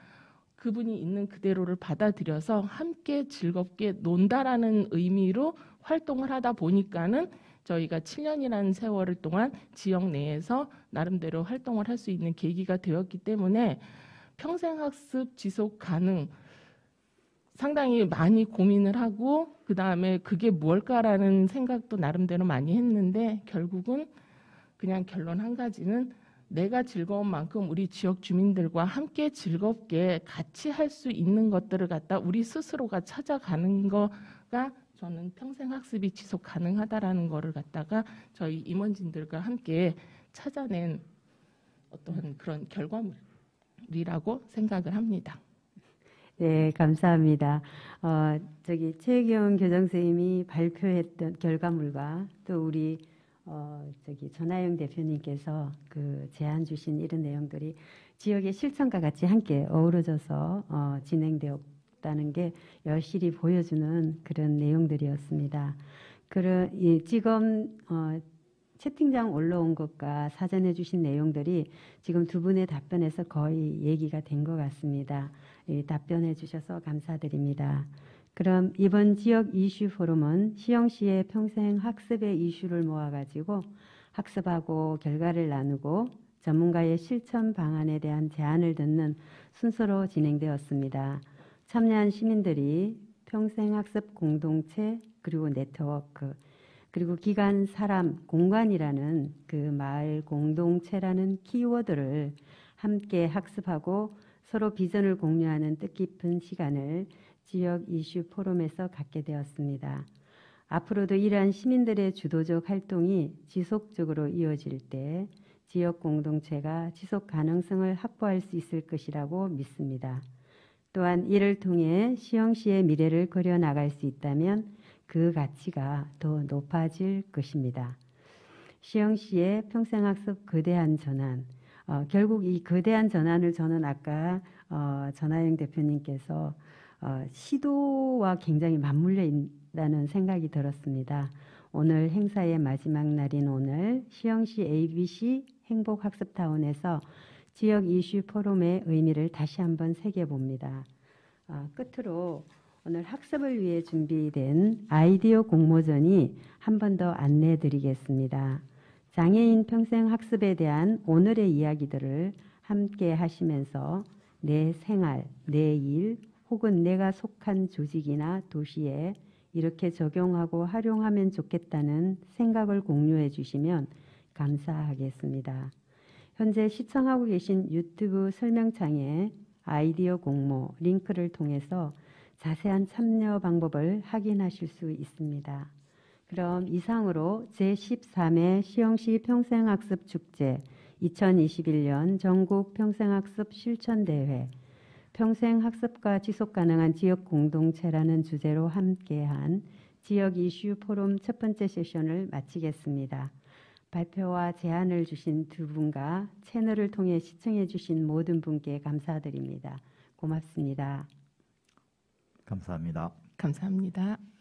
그분이 있는 그대로를 받아들여서 함께 즐겁게 논다라는 의미로 활동을 하다 보니까는 저희가 7년이라는 세월을 동안 지역 내에서 나름대로 활동을 할 수 있는 계기가 되었기 때문에 평생학습 지속 가능 상당히 많이 고민을 하고 그다음에 그게 무엇일까라는 생각도 나름대로 많이 했는데 결국은 그냥 결론 한 가지는 내가 즐거운 만큼 우리 지역 주민들과 함께 즐겁게 같이 할 수 있는 것들을 갖다 우리 스스로가 찾아가는 거가 저는 평생학습이 지속 가능하다라는 거를 갖다가 저희 임원진들과 함께 찾아낸 어떤 그런 결과물이라고 생각을 합니다. 네, 감사합니다. 최혜경 교장선생님이 발표했던 결과물과 또 우리 전하영 대표님께서 그 제안 주신 이런 내용들이 지역의 실천과 같이 함께 어우러져서 진행되었다는 게 여실히 보여주는 그런 내용들이었습니다. 지금 채팅장 올라온 것과 사전해 주신 내용들이 지금 두 분의 답변에서 거의 얘기가 된 것 같습니다. 답변해 주셔서 감사드립니다. 그럼 이번 지역 이슈 포럼은 시영시의 평생 학습의 이슈를 모아가지고 학습하고 결과를 나누고 전문가의 실천 방안에 대한 제안을 듣는 순서로 진행되었습니다. 참여한 시민들이 평생학습 공동체 그리고 네트워크 그리고 기관, 사람, 공간이라는 그 마을 공동체라는 키워드를 함께 학습하고 서로 비전을 공유하는 뜻깊은 시간을 지역 이슈 포럼에서 갖게 되었습니다. 앞으로도 이러한 시민들의 주도적 활동이 지속적으로 이어질 때 지역 공동체가 지속 가능성을 확보할 수 있을 것이라고 믿습니다. 또한 이를 통해 시영시의 미래를 그려나갈 수 있다면 그 가치가 더 높아질 것입니다. 시영시의 평생학습 거대한 전환, 결국 이 거대한 전환을 저는 아까 전하영 대표님께서 시도와 굉장히 맞물려 있다는 생각이 들었습니다. 오늘 행사의 마지막 날인 오늘 시영시 ABC 행복학습타운에서 지역 이슈 포럼의 의미를 다시 한번 새겨봅니다. 끝으로 오늘 학습을 위해 준비된 아이디어 공모전이 한 번 더 안내해 드리겠습니다. 장애인 평생학습에 대한 오늘의 이야기들을 함께 하시면서 내 생활, 내 일, 혹은 내가 속한 조직이나 도시에 이렇게 적용하고 활용하면 좋겠다는 생각을 공유해 주시면 감사하겠습니다. 현재 시청하고 계신 유튜브 설명창에 아이디어 공모 링크를 통해서 자세한 참여 방법을 확인하실 수 있습니다. 그럼 이상으로 제13회 시영시 평생학습 축제 2021년 전국 평생학습 실천대회 평생학습과 지속가능한 지역 공동체라는 주제로 함께한 지역 이슈 포럼 첫 번째 세션을 마치겠습니다. 발표와 제안을 주신 두 분과 채널을 통해 시청해 주신 모든 분께 감사드립니다. 고맙습니다. 감사합니다. 감사합니다.